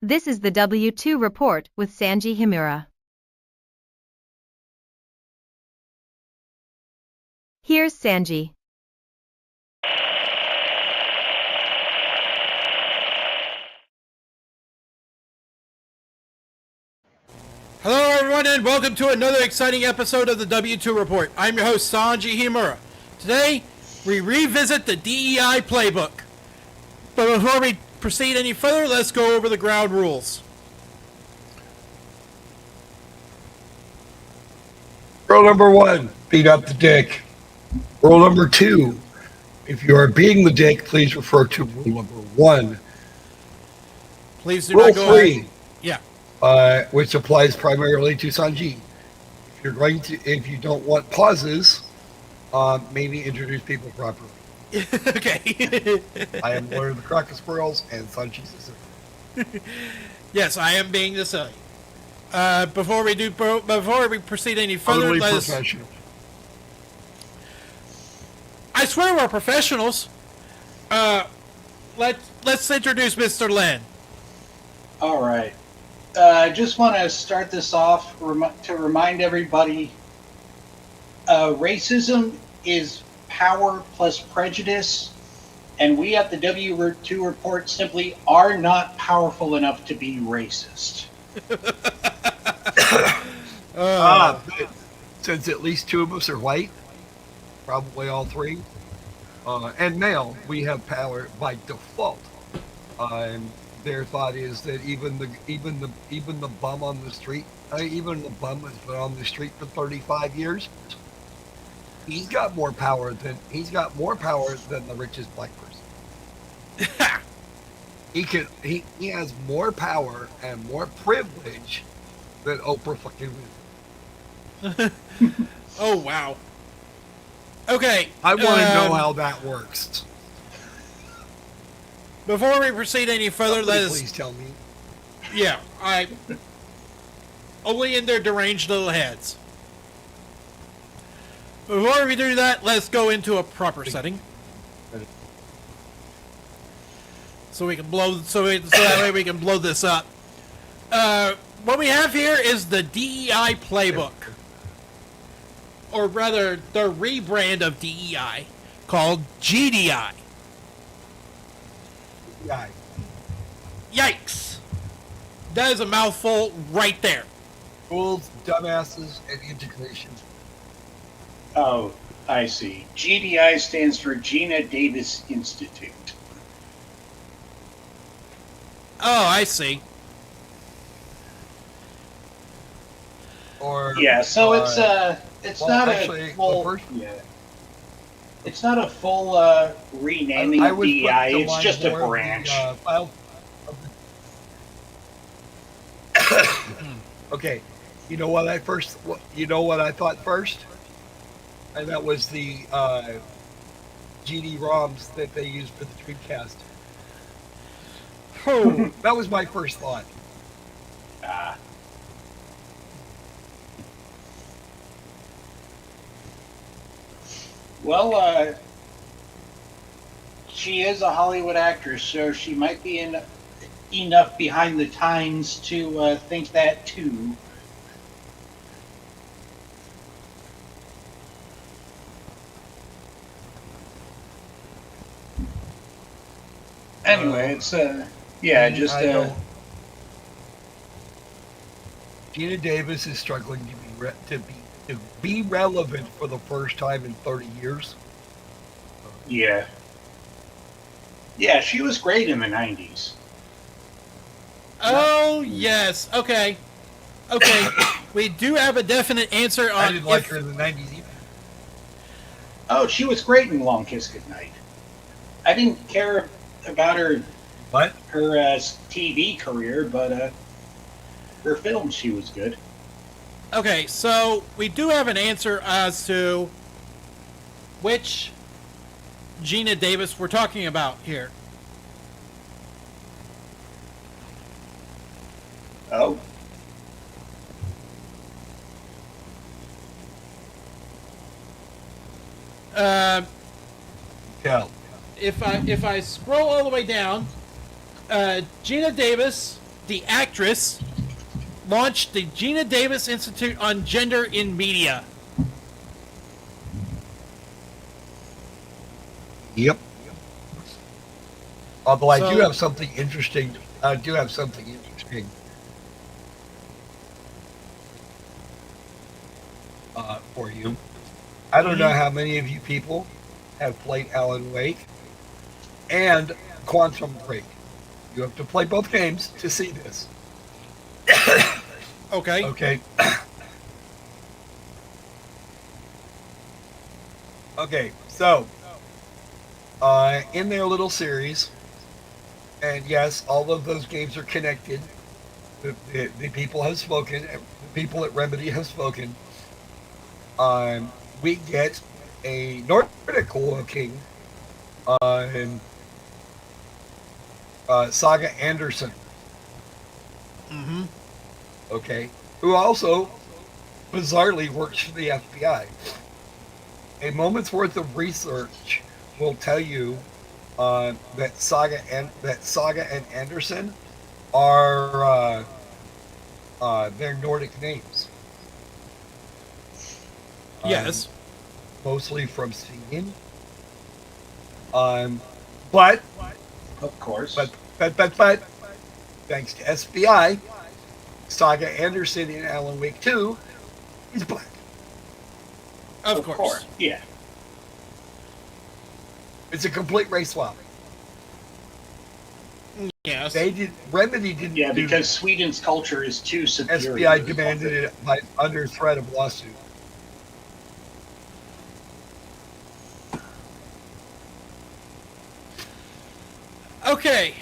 This is the W2 report with Sanji Himura. Here's Sanji. Hello everyone and welcome to another exciting episode of the W2 Report. I'm your host Sanji Himura. Today, we revisit the DEI playbook. But before we proceed any further, let's go over the ground rules. Rule number 1, beat up the dick. Rule number 2, if you are being the dick, please refer to rule number 1. Please do Rule not go 3, ahead. Yeah. which applies primarily to Sanji. If you don't want pauses, maybe introduce people properly. Okay. I am Lord of the Crocker Squirrels, and Sanji's assistant. Yes, I am being the silly. Before we proceed any further, Totally professional. I swear we're professionals. Let's introduce Mr. Lin. All right. I just want to start this off to remind everybody, racism is power plus prejudice, and we at the W2 Report simply are not powerful enough to be racist. Since at least 2 of us are white, probably all 3, and male, we have power by default. Their thought is that even the bum on the street, even the bum that's been on the street for 35 years, he's got more power than the richest black person. He has more power and more privilege than Oprah fucking Winfrey. Oh wow. Okay. I want to know how that works. Before we proceed any further, Please tell me. Yeah, only in their deranged little heads. Before we do that, let's go into a proper setting. So we can so that way we can blow this up. What we have here is the DEI playbook. Or rather, the rebrand of DEI called GDI. Yikes! That is a mouthful right there. Fools, dumbasses, and integration. Oh, I see. GDI stands for Geena Davis Institute. Oh, I see. Yeah, so it's not actually, a full. Yeah. It's not a full renaming of DEI. It's just a branch. Okay, you know what I thought first, and that was the GD ROMs that they used for the Dreamcast. Oh, that was my first thought. Well, she is a Hollywood actress, so she might be enough behind the times to think that too. Anyway, it's Geena Davis is struggling to be relevant for the first time in 30 years. Yeah. Yeah, she was great in the 90s. Oh, yes. Okay. We do have a definite answer on... I didn't like her in the 90s either. Oh, she was great in Long Kiss Goodnight. I didn't care about her TV career, but her films, she was good. Okay, so we do have an answer as to which Geena Davis we're talking about here. Oh. If I scroll all the way down, Geena Davis the actress, launched the Geena Davis Institute on Gender in Media. Yep. Although I do So- have something interesting. For you. I don't know how many of you people have played Alan Wake and Quantum Break. You have to play both games to see this. Okay. Okay. Okay, so in their little series, and yes, all of those games are connected. The people have spoken. The people at Remedy have spoken. We get a Nordic-looking Saga Anderson. Mm-hmm. Okay, who also bizarrely works for the FBI. A moment's worth of research will tell you that Saga and Anderson are their Nordic names. Yes. Mostly from Sweden. But Of course. but thanks to SBI, Saga Anderson in Alan Wake 2 is black. Of course. Yeah. It's a complete race swap. Yes. Remedy didn't Yeah, do because Sweden's culture is too superior. SBI demanded it under threat of lawsuit. Okay.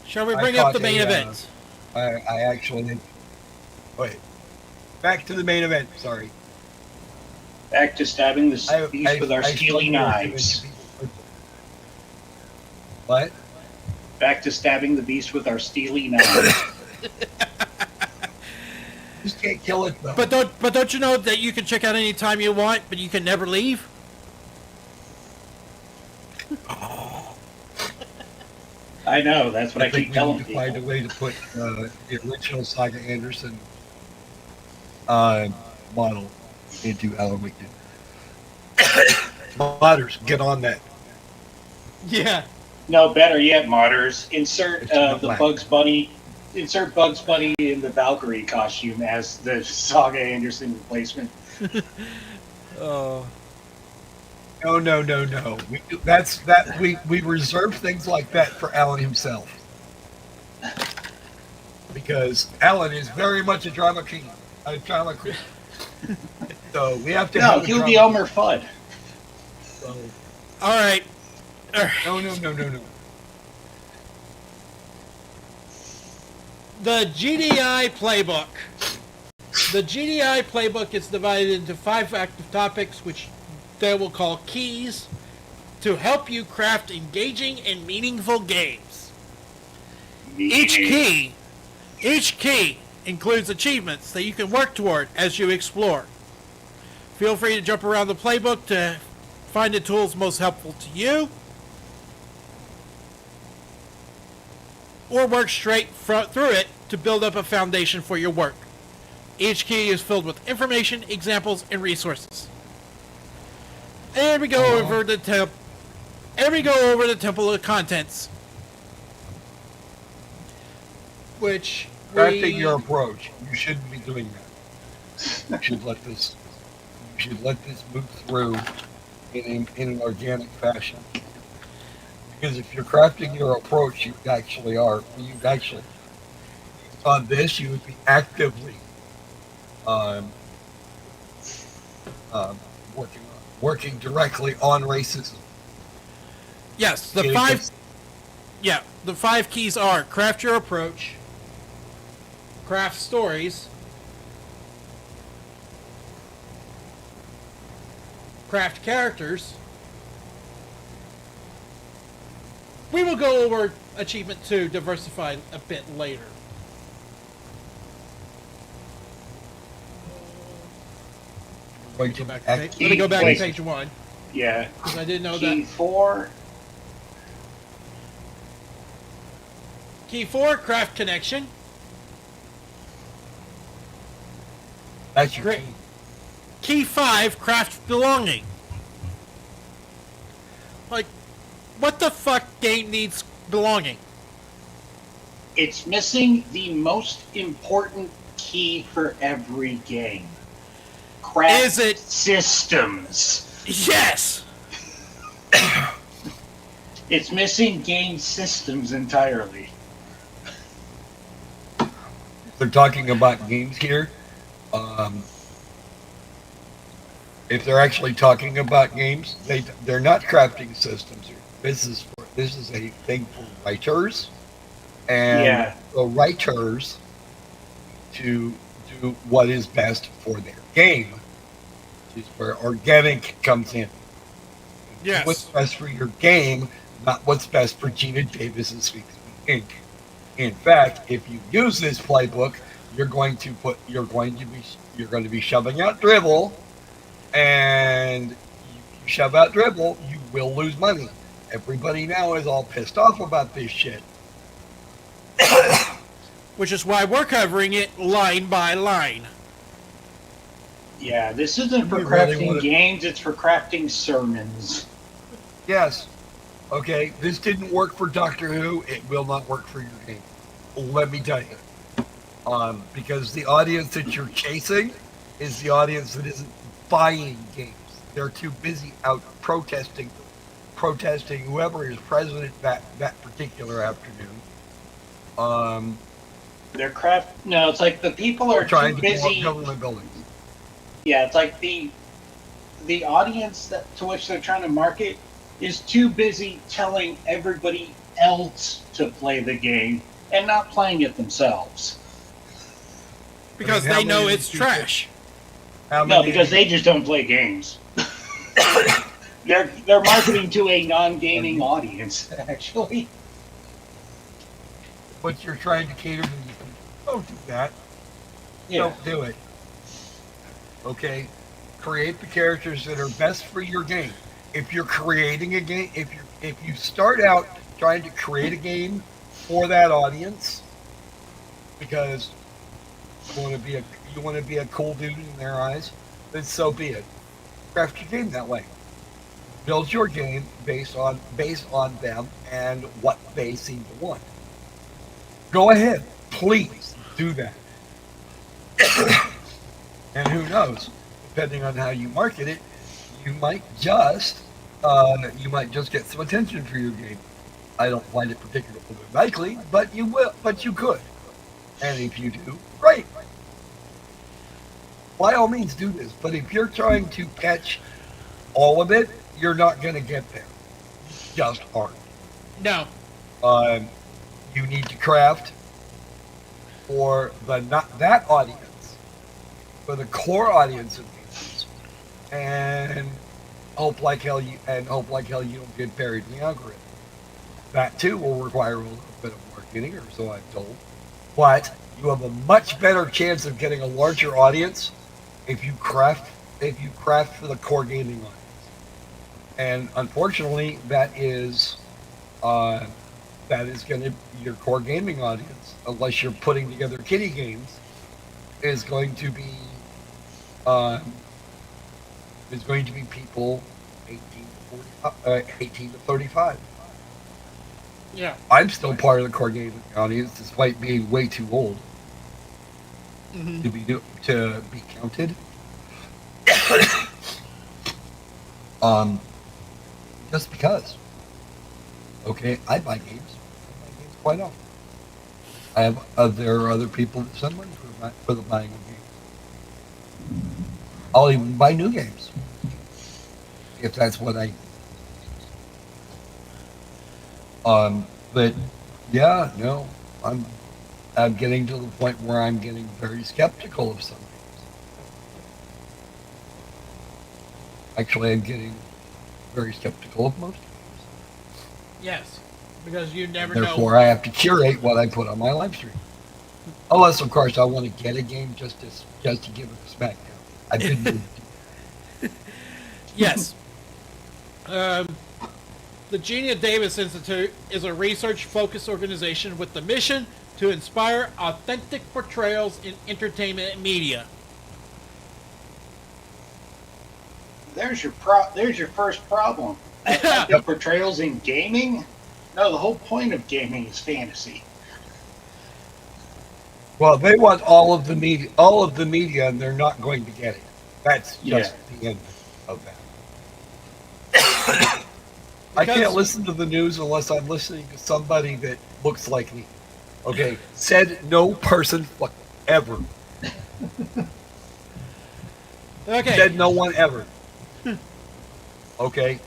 Shall we I bring up caught the main a, event? I actually wait. Back to the main event. Sorry. Back to stabbing the beast with our steely knives. What? Back to stabbing the beast with our steely knives. Just can't kill it though. But don't you know that you can check out any time you want, but you can never leave? I know, that's what I think keep we telling need to people. find a way to put the original Saga Anderson model into Alan Wake 2. Modders, get on that. Yeah. No, better yet, modders. Insert It's not the black. Bugs Bunny. Insert Bugs Bunny in the Valkyrie costume as the Saga Anderson replacement. Oh. No. We reserve things like that for Alan himself. Because Alan is very much a drama king. So we have to No, have a he'll drama be Elmer Fudd. So, All right. no. The GDI playbook. The GDI playbook is divided into 5 active topics, which they will call keys, to help you craft engaging and meaningful games. Each key includes achievements that you can work toward as you explore. Feel free to jump around the playbook to find the tools most helpful to you, or work straight through it to build up a foundation for your work. Each key is filled with information, examples, and resources. And we go over the temple of contents, which crafting your approach. You shouldn't be doing that. You should let this move through in an organic fashion. Because if you're crafting your approach, you actually on this, you would be actively working directly on racism. Yes, the Getting five keys are: craft your approach, craft stories, craft characters. We will go over achievement 2, diversified, a bit later. Going Let to me go back to Wait. page 1, Yeah. because I didn't know Key that. 4. Key 4, craft connection. That's your Great. key. Key 5, craft belonging. Like, what the fuck game needs belonging? It's missing the most important key for every game. Craft Is it- systems. Yes! It's missing game systems entirely. They're talking about games here. If they're actually talking about games, they're not crafting systems. This is a thing for writers, and Yeah. the writers to do what is best for their game. Which is where organic comes in. Yes. What's best for your game, not what's best for Geena Davis Institute Inc. In fact, if you use this playbook, you're going to be shoving out dribble, and you shove out dribble, you will lose money. Everybody now is all pissed off about this shit. Which is why we're covering it line by line. Yeah, this isn't for You really crafting wanna- games, it's for crafting sermons. Yes. Okay, this didn't work for Doctor Who. It will not work for your game. Let me tell you. Because the audience that you're chasing is the audience that isn't buying games. They're too busy out protesting whoever is president that particular afternoon. No, it's like the people are Trying too to blow up busy. government buildings. Yeah, it's like the audience to which they're trying to market is too busy telling everybody else to play the game and not playing it themselves. Because how they know many it's people- trash. How No, many- because they just don't play games. They're marketing to a non-gaming audience, actually. But you're trying to cater to these people. Don't do that. Yeah. Don't do it. Okay? Create the characters that are best for your game. If you're creating a game, if you start out trying to create a game for that audience because you want to be a cool dude in their eyes, then so be it. Craft your game that way. Build your game based on them and what they seem to want. Go ahead, please do that. And who knows, depending on how you market it, you might just get some attention for your game. I don't find it particularly likely, but you could. And if you do, great. By all means do this, but if you're trying to catch all of it, you're not going to get there. You just aren't. No. You need to craft for not that audience, for the core audience of games, and hope like hell you don't get buried in the algorithm. That too will require a little bit of marketing, or so I'm told. But you have a much better chance of getting a larger audience if you craft for the core gaming audience. And unfortunately, that is going to be your core gaming audience, unless you're putting together kiddie games, is going to be people 18 to 35. Yeah. I'm still part of the core gaming audience, despite being way too old to be counted. Just because. Okay, I buy games. Quite often. There are other people that send money for the buying of games. I'll even buy new games if that's what I. But yeah, no, I'm getting to the point where I'm getting very skeptical of some games. Actually, I'm getting very skeptical of most games. Yes. Because you never Therefore, know. I have to curate what I put on my live stream. Unless, of course, I want to get a game just to give it a smackdown. I didn't. Yes. The Geena Davis Institute is a research-focused organization with the mission to inspire authentic portrayals in entertainment and media. There's your first problem. Epic portrayals in gaming. No, the whole point of gaming is fantasy. Well, they want all of the media, and they're not going to get it. That's just the end of that. I can't listen to the news unless I'm listening to somebody that looks like me. Okay, said no person ever. Okay. Said no one ever. Okay,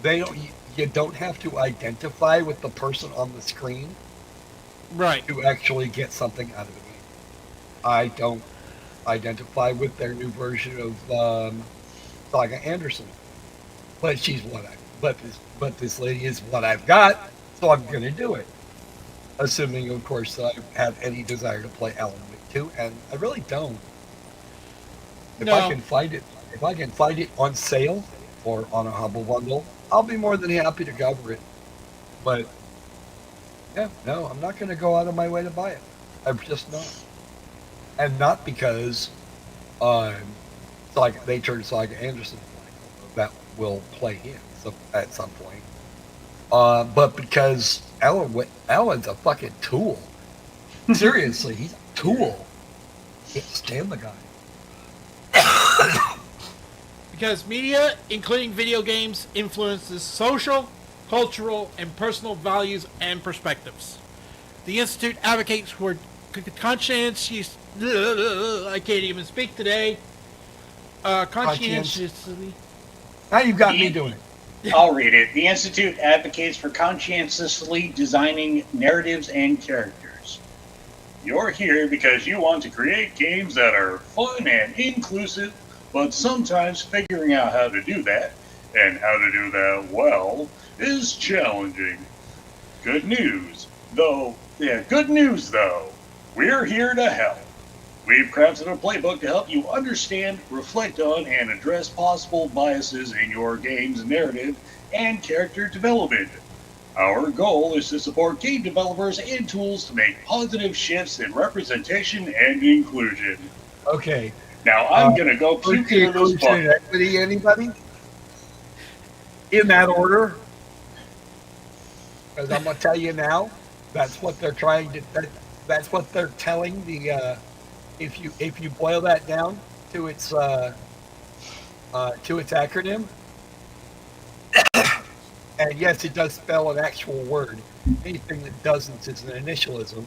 you don't have to identify with the person on the screen, Right. to actually get something out of the game. I don't identify with their new version of Saga Anderson, but this lady is what I've got, so I'm gonna do it. Assuming, of course, I have any desire to play Alan Wake 2, and I really don't. If I can find it on sale or on a Humble Bundle, I'll be more than happy to cover it. But yeah, no, I'm not going to go out of my way to buy it. I'm just not. And not because they turned Saga Anderson that will play him at some point. But because Alan's a fucking tool. Seriously, he's a tool. Can't stand the guy. Because media, including video games, influences social, cultural, and personal values and perspectives. The Institute advocates for conscientious... I can't even speak today. Conscientiously... Now you've got me doing it. I'll read it. The Institute advocates for conscientiously designing narratives and characters. You're here because you want to create games that are fun and inclusive, but sometimes figuring out how to do that, and how to do that well, is challenging. Good news, though. We're here to help. We've crafted a playbook to help you understand, reflect on, and address possible biases in your game's narrative and character development. Our goal is to support game developers and tools to make positive shifts in representation and inclusion. Okay. Now I'm gonna go puke into this bucket. Equity, anybody? In that order? Because I'm gonna tell you now, that's what they're trying to. That's what they're telling the. If you boil that down to its acronym, and yes, it does spell an actual word. Anything that doesn't is an initialism.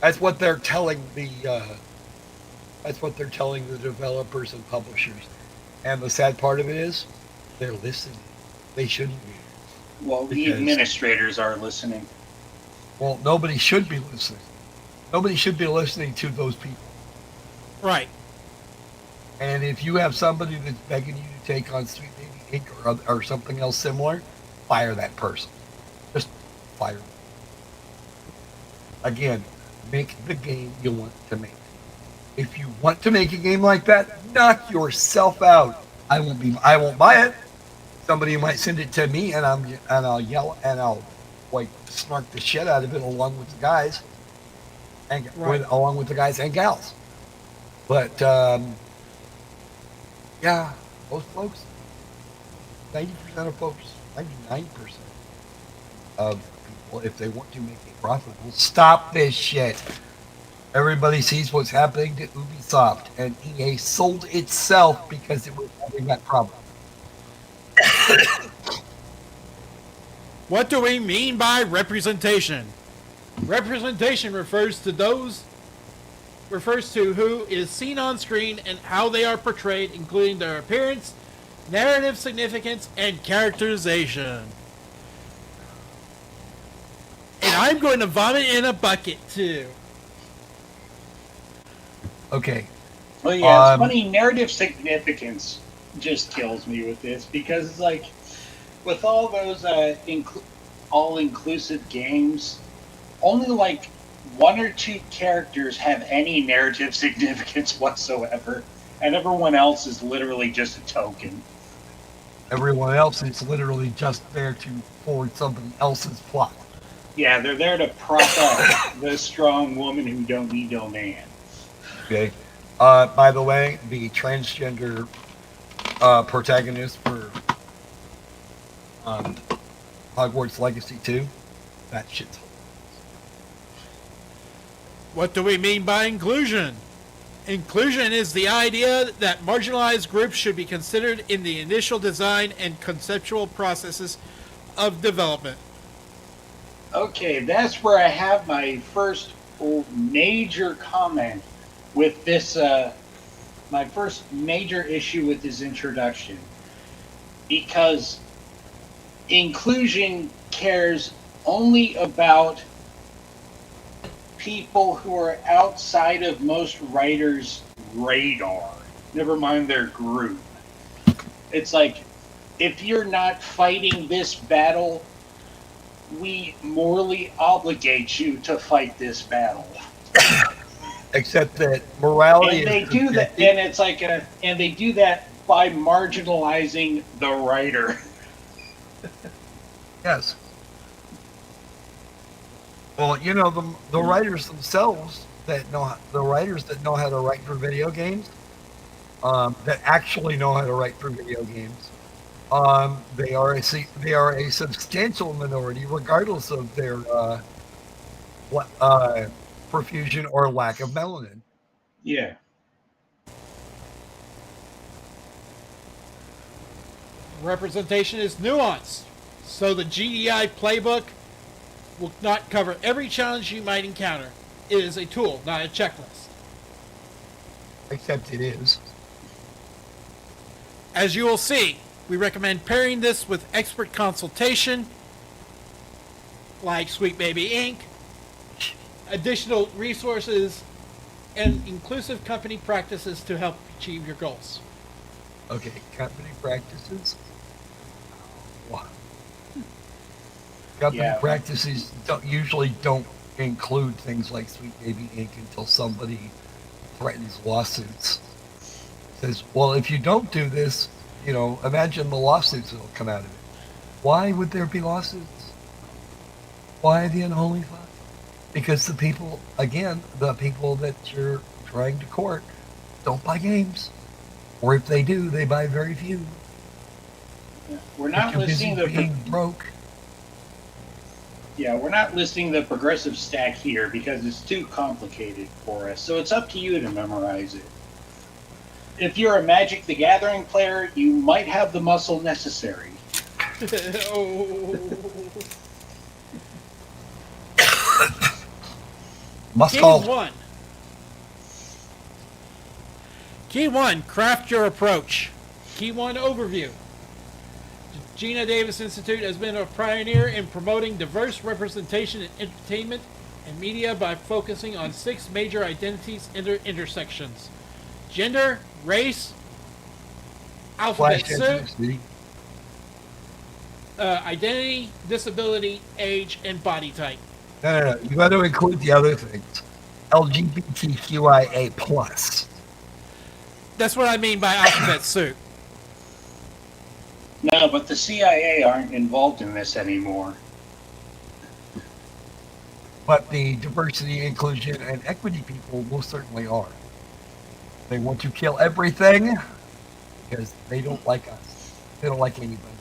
That's what they're telling the. That's what they're telling the developers and publishers. And the sad part of it is, they're listening. They shouldn't be. Well, the administrators are listening. Well, nobody should be listening. Nobody should be listening to those people. Right. And if you have somebody that's begging you to take on Sweet Baby Inc. or something else similar, fire that person. Just fire them. Again, make the game you want to make. If you want to make a game like that, knock yourself out. I won't buy it. Somebody might send it to me, and I'll yell and I'll snark the shit out of it along with the guys, along with the guys and gals. But yeah, most folks, 90% of folks, 99% of people, if they want to make it profitable, stop this shit. Everybody sees what's happening to Ubisoft, and EA sold itself because it was having that problem. What do we mean by representation? Representation refers to who is seen on screen and how they are portrayed, including their appearance, narrative significance, and characterization. And I'm going to vomit in a bucket too. Okay. Well, yeah, it's funny. Narrative significance just kills me with this because it's like, with all those all-inclusive games, only like one or two characters have any narrative significance whatsoever, and everyone else is literally just a token. Everyone else is literally just there to forward somebody else's plot. Yeah, they're there to prop up the strong woman who don't need no man. Okay. By the way, the transgender protagonist for um, Hogwarts Legacy 2, that shit's What do we mean by inclusion? Inclusion is the idea that marginalized groups should be considered in the initial design and conceptual processes of development. Okay, that's where I have my first major comment with this, my first major issue with this introduction. Because inclusion cares only about people who are outside of most writers' radar, never mind their group. It's like, if you're not fighting this battle, we morally obligate you to fight this battle. except that morality And they is do that, subjective. and it's like and they do that by marginalizing the writer. Yes. Well, you know, the writers themselves the writers that know how to write for video games, that actually know how to write for video games, they are a substantial minority, regardless of their profusion or lack of melanin. Yeah. Representation is nuanced, so the GEI playbook will not cover every challenge you might encounter. It is a tool, not a checklist. Except it is. As you will see, we recommend pairing this with expert consultation, like Sweet Baby Inc., additional resources, and inclusive company practices to help achieve your goals. Okay, company practices. Wow. Company Yeah. practices usually don't include things like Sweet Baby Inc. until somebody threatens lawsuits. Says, well, if you don't do this, you know, imagine the lawsuits that will come out of it. Why would there be lawsuits? Why the unholy five? Because the people that you're trying to court don't buy games. Or if they do, they buy very few. We're not They're busy listing being broke. we're not listing the progressive stack here because it's too complicated for us. So it's up to you to memorize it. If you're a Magic the Gathering player, you might have the muscle necessary. Oh. Must Key call. 1. Key 1, craft your approach. Key 1 overview. The Geena Davis Institute has been a pioneer in promoting diverse representation in entertainment and media by focusing on 6 major identities intersections: gender, race, alphabet Flash soup, ethnicity. identity, disability, age, and body type. No. You got to include the other things. LGBTQIA plus. That's what I mean by alphabet soup. No, but the CIA aren't involved in this anymore. But the diversity, inclusion, and equity people most certainly are. They want to kill everything because they don't like us. They don't like anybody.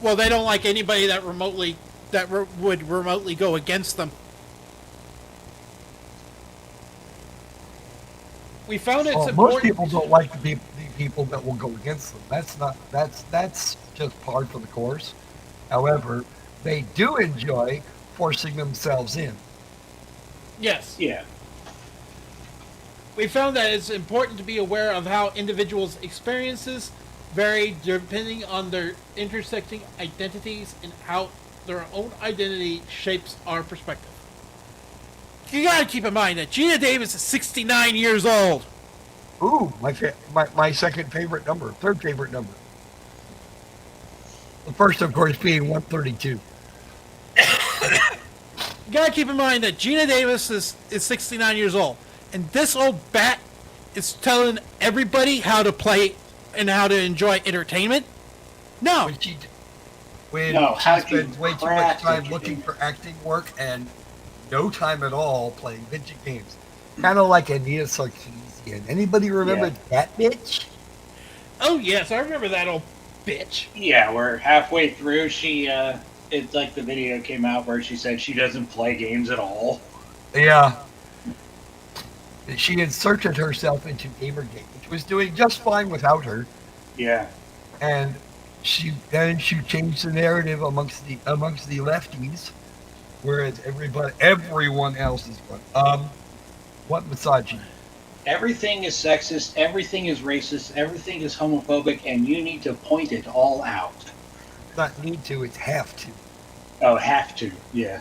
Well, they don't like anybody that would remotely go against them. We found it's Well, important. most people don't like the people that will go against them. That's just par for the course. However, they do enjoy forcing themselves in. Yes. Yeah. We found that it's important to be aware of how individuals' experiences vary depending on their intersecting identities and how their own identity shapes our perspective. You gotta keep in mind that Geena Davis is 69 years old. Ooh, my second favorite number, third favorite number. The first, of course, being 132. You gotta keep in mind that Geena Davis is 69 years old. And this old bat is telling everybody how to play and how to enjoy entertainment? No. When No, she how to spends way too much craft time entertainment. looking for acting work and no time at all playing video games. Kind of like Anita Sarkeesian. Anybody remember Yeah. that bitch? Oh yes, I remember that old bitch. Yeah, we're halfway through. It's like the video came out where she said she doesn't play games at all. Yeah. She inserted herself into Gamergate, which was doing just fine without her. Yeah. And she changed the narrative amongst the lefties, whereas everyone else is what misogyny? Everything is sexist, everything is racist, everything is homophobic, and you need to point it all out. Not need to, it's have to. Oh, have to. Yeah.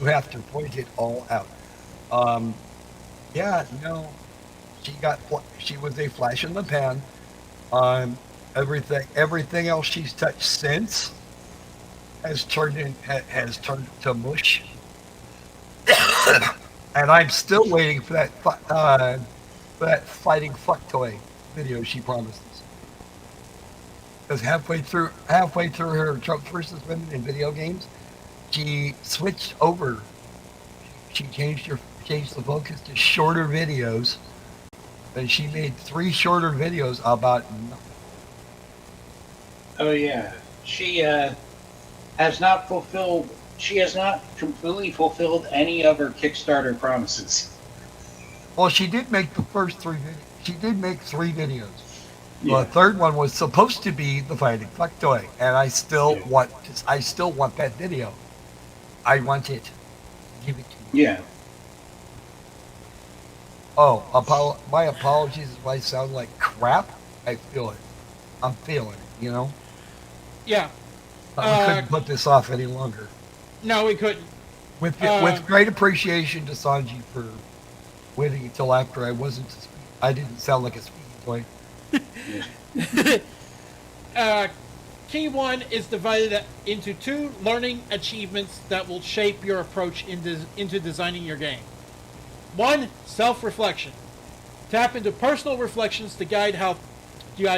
You have to point it all out. Yeah, no, she was a flash in the pan. Everything else she's touched since has turned to mush. And I'm still waiting for that fighting fuck toy video she promised us. Because halfway through her Trump versus women in video games, she switched over. She changed the focus to shorter videos, and she made 3 shorter videos about nothing. Oh yeah. Has not fulfilled. She has not completely fulfilled any of her Kickstarter promises. Well, she did make the first 3 videos. She did make 3 videos. Yeah. The third one was supposed to be the fighting fuck toy, and I still want that video. I want it. Give it to me. Yeah. Oh, my apologies if I sound like crap. I feel it. I'm feeling it, you know? Yeah. We couldn't put this off any longer. No, we couldn't. With great appreciation to Sanji for waiting until after I didn't sound like a speaking toy. Key 1 is divided into 2 learning achievements that will shape your approach into designing your game. 1. Self-reflection. Tap into personal reflections to guide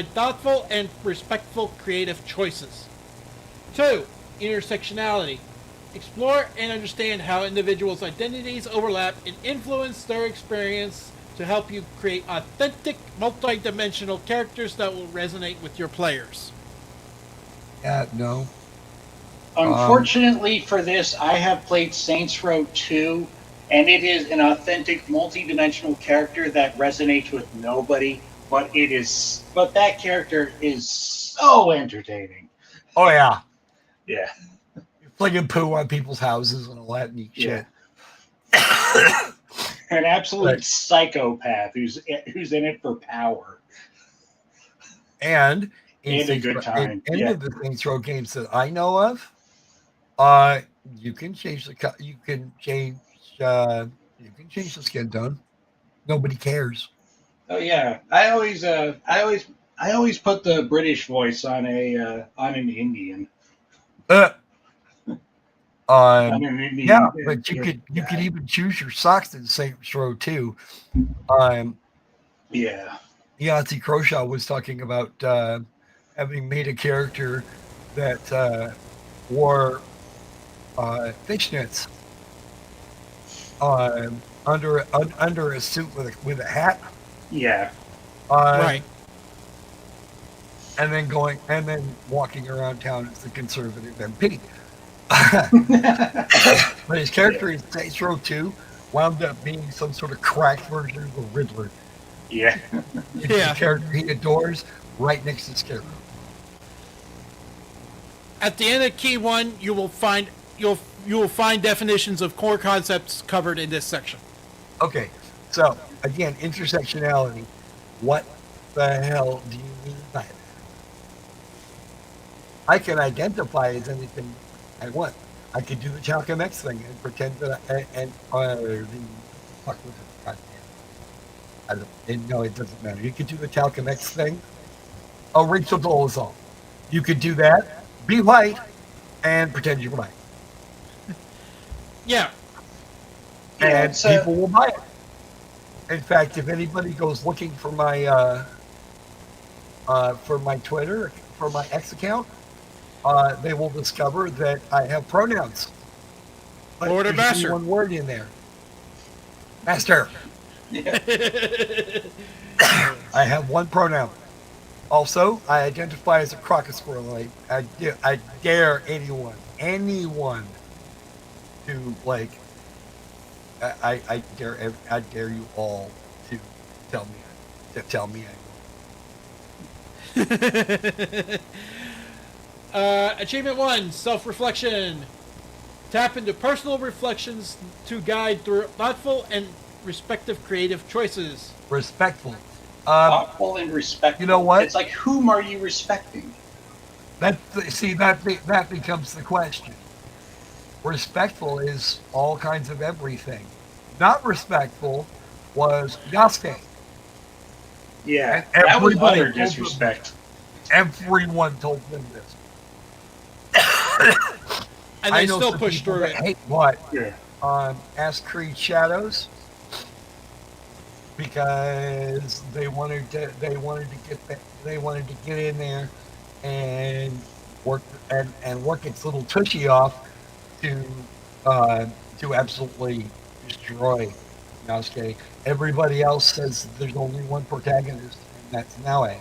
thoughtful and respectful creative choices. 2. Intersectionality. Explore and understand how individuals' identities overlap and influence their experience to help you create authentic, multi-dimensional characters that will resonate with your players. No. Unfortunately for this, I have played Saints Row 2, and it is an authentic, multi-dimensional character that resonates with nobody, but that character is so entertaining. Oh, yeah. Yeah. You're flinging poo on people's houses and all that neat shit. An absolute psychopath who's in it for power. And a good time. In any of the Saints Row games that I know of, you can change the skin tone. Nobody cares. Oh yeah, I always put the British voice on an Indian. Yeah, but you could even choose your socks in Saints Row 2. Yeah. Yancey Croshaw was talking about having made a character that wore fishnets under a suit with a hat. Yeah. Right. And then walking around town as the conservative MP. But his character in Saints Row 2 wound up being some sort of cracked version of the Riddler. Yeah. The character he adores right next to Scarecrow. At the end of Key 1, you will find definitions of core concepts covered in this section. Okay, so again, intersectionality. What the hell do you mean by that? I can identify as anything I want. I could do the Talcum X thing and pretend that no, it doesn't matter. You could do the Talcum X thing. Oh, Rachel Dolezal. You could do that. Be white and pretend you're white. Yeah. And people will buy it. In fact, if anybody goes looking for my Twitter, for my X account, they will discover that I have pronouns. But Lord or there's only master? one word in there. Master. Yeah. I have one pronoun. Also, I identify as a crocus squirrel. I dare anyone to like. I dare you all to tell me Achievement 1, self-reflection. Tap into personal reflections to guide through thoughtful and respective creative choices. respectful. Thoughtful and respectful. You know what? It's like, whom are you respecting? That becomes the question. Respectful is all kinds of everything. Not respectful was Yasuke. Yeah, And that was everybody utter told them- disrespect. Everyone told them this. And I they know still some push people through that it. hate what? Yeah. Ask Creed Shadows because they wanted to get in there and work work its little tushy off to absolutely destroy Yasuke. Everybody else says there's only one protagonist, and that's Naue.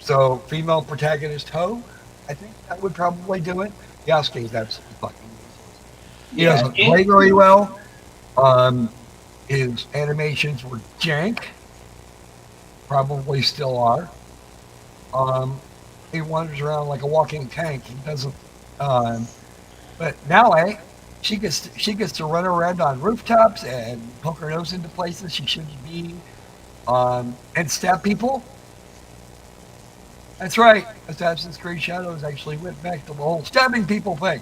So female protagonist Ho, I think that would probably do it. Yasuke's absolutely fucking useless. He doesn't play very well. His animations were jank. Probably still are. He wanders around like a walking tank. He doesn't. But now, she gets to run around on rooftops and poke her nose into places she shouldn't be, and stab people. That's right. Assassin's Creed Shadows actually went back to the whole stabbing people thing.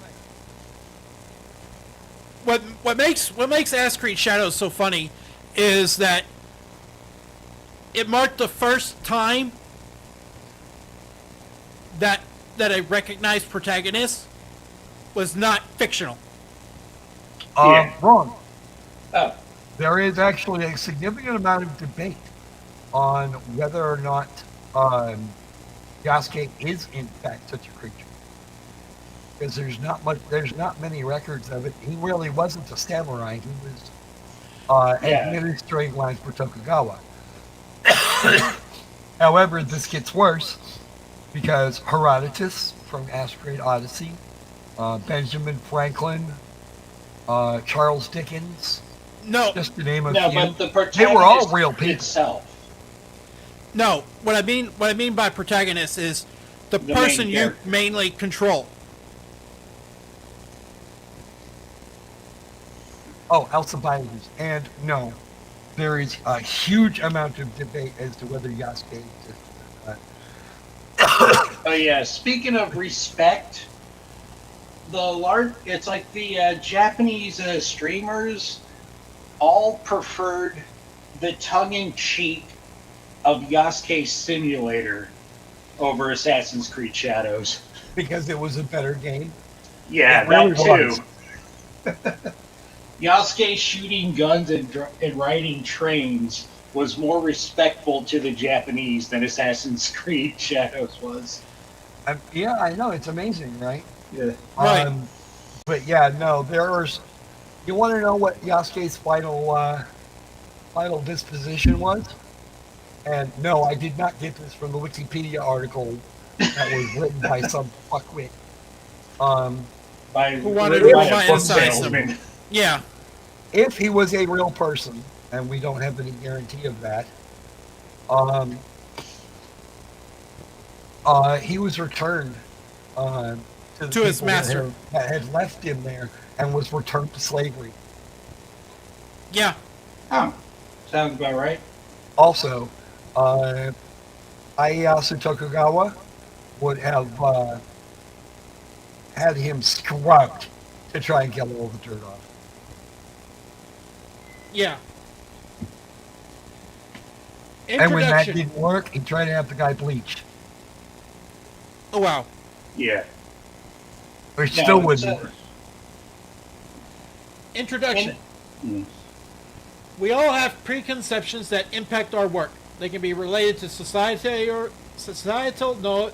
What makes Assassin's Creed Shadows so funny is that it marked the first time that a recognized protagonist was not fictional. Wrong. Oh, There is actually a significant amount of debate on whether or not Yasuke is in fact such a creature. Because there's not many records of it. He really wasn't a samurai. He was administering lines for Tokugawa. However, this gets worse because Herodotus from Asteroid Odyssey, Benjamin Franklin, Charles Dickens, No, just to name a no, few. but the They protagonist were all real people. itself. no. What I mean by protagonist is the The person main you character. mainly control. Oh, Alcibiades. And no, there is a huge amount of debate as to whether Yasuke exists or not. Oh yeah. Speaking of respect, it's like the Japanese streamers all preferred the tongue-in-cheek of Yasuke Simulator over Assassin's Creed Shadows. Because it was a better game. Yeah, It really that too. was. Yasuke shooting guns and riding trains was more respectful to the Japanese than Assassin's Creed Shadows was. Yeah, I know. It's amazing, right? Yeah. Right. But yeah, no, there's. You want to know what Yasuke's final disposition was? And no, I did not get this from the Wikipedia article that was written by some fuckwit. Who wanted to by a book romanticize salesman. them. Yeah. If he was a real person, and we don't have any guarantee of that, he was returned to the his people master. that had left him there and was returned to slavery. Yeah. Oh, sounds about right. Also, Ieyasu Tokugawa would have had him scrubbed to try and get all the dirt off. Yeah. And when that Introduction. didn't work, he tried to have the guy bleached, Oh wow. Yeah. which No, still it's wouldn't a- work. Introduction. Mm. We all have preconceptions that impact our work. They can be related to societal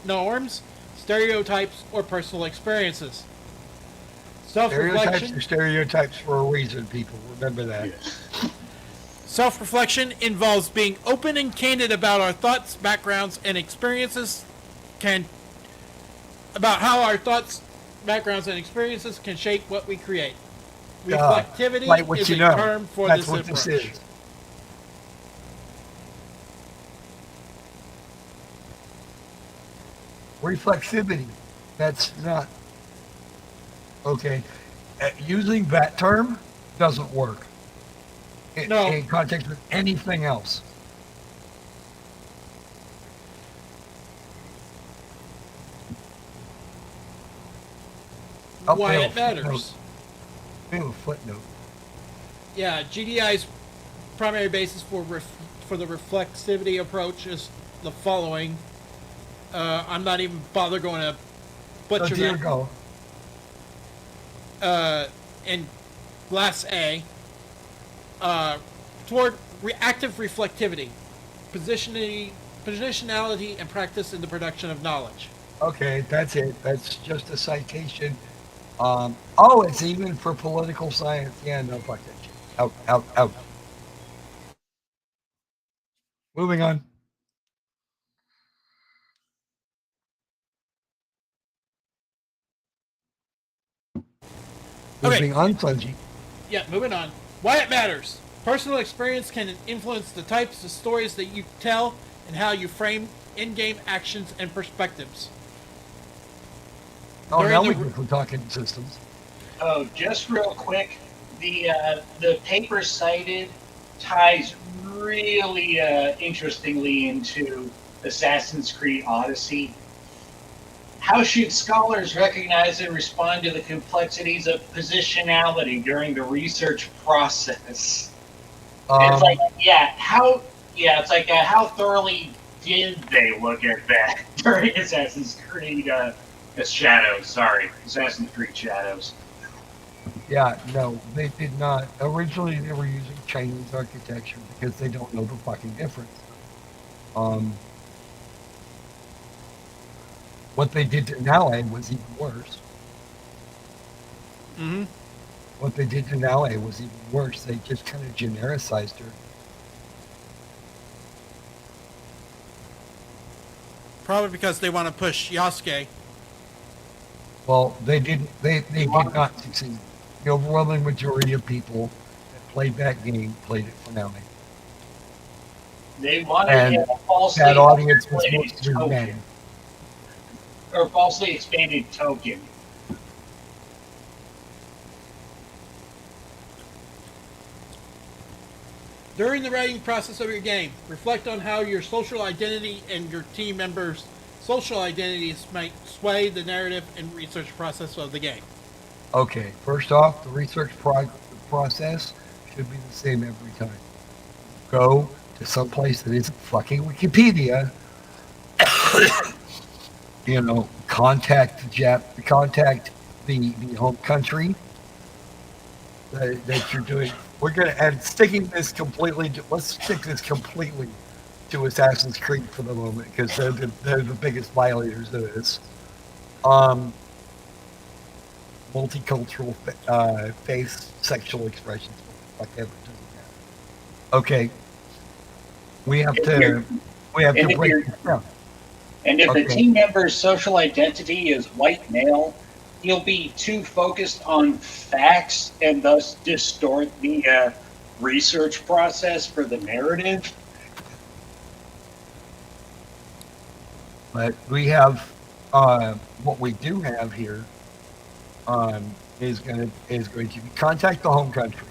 norms, stereotypes, or personal experiences. Stereotypes Self-reflection. are stereotypes for a reason, people. Remember that. Yeah. Self-reflection involves being open and candid about our thoughts, backgrounds, and experiences about how our thoughts, backgrounds, and experiences can shape what we create. Reflectivity Like what is you a know. term for That's this what approach. this is. Reflexivity. That's not okay. Using that term doesn't work No. in context with anything else. Why it matters. We have a footnote. Yeah, GDI's primary basis for the reflexivity approach is the following. I'm not even bother going to butcher Oh, dear that. go. In Glass A, toward active reflectivity, positionality, and practice in the production of knowledge. Okay, that's it. That's just a citation. It's even for political science. Yeah, no, fuck that shit. Out, out, out. Moving on. Okay. Moving on, Sunji. Yeah, moving on. Why it matters. Personal experience can influence the types of stories that you tell and how you frame in-game actions and perspectives. Oh, During now the- we're talking systems. Oh, just real quick, the paper cited ties really interestingly into Assassin's Creed Odyssey. How should scholars recognize and respond to the complexities of positionality during the research process? It's like, how thoroughly did they look at that during Assassin's Creed Assassin's Creed Shadows. Yeah, no, they did not. Originally, they were using Chinese architecture because they don't know the fucking difference. What they did to Nale was even worse. Mm-hmm. What they did to Nale was even worse. They just kind of genericized her. Probably because they want to push Yasuke. Well, they didn't. They did not succeed. The overwhelming majority of people that played that game played it for Nale. They wanted And him falsely that audience was expanded mostly token, men. or falsely expanded token. During the writing process of your game, reflect on how your social identity and your team members' social identities might sway the narrative and research process of the game. Okay, first off, the research process should be the same every time. Go to some place that isn't fucking Wikipedia. Contact the home country that you're doing. Let's stick this completely to Assassin's Creed for the moment because they're the biggest violators of this. Multicultural face sexual expressions, whatever. Okay, we have to break this down. And if Okay. the team member's social identity is white male, he'll be too focused on facts and thus distort the research process for the narrative. But we have what we do have here is going to be contact the home country,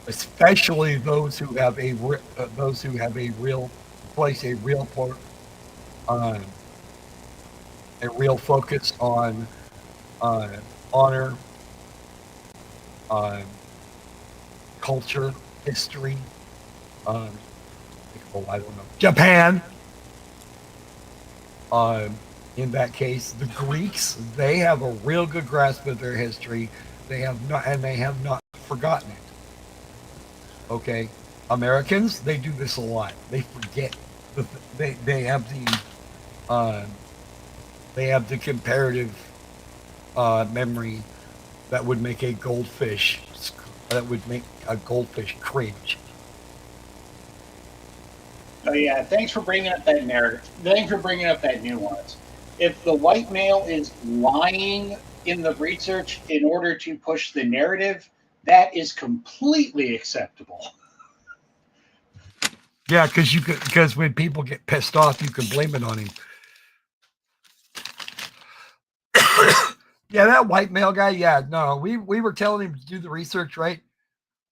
especially those who have a real place, a real port, a real focus on honor, culture, history. I don't know, Japan. In that case, the Greeks, they have a real good grasp of their history. They have not forgotten it. Okay, Americans, they do this a lot. They forget. They have the comparative memory that would make a goldfish cringe. Oh yeah, thanks for bringing up that narrative. Thanks for bringing up that nuance. If the white male is lying in the research in order to push the narrative, that is completely acceptable. Yeah, because when people get pissed off, you can blame it on him. Yeah, that white male guy. Yeah, no, we were telling him to do the research, right?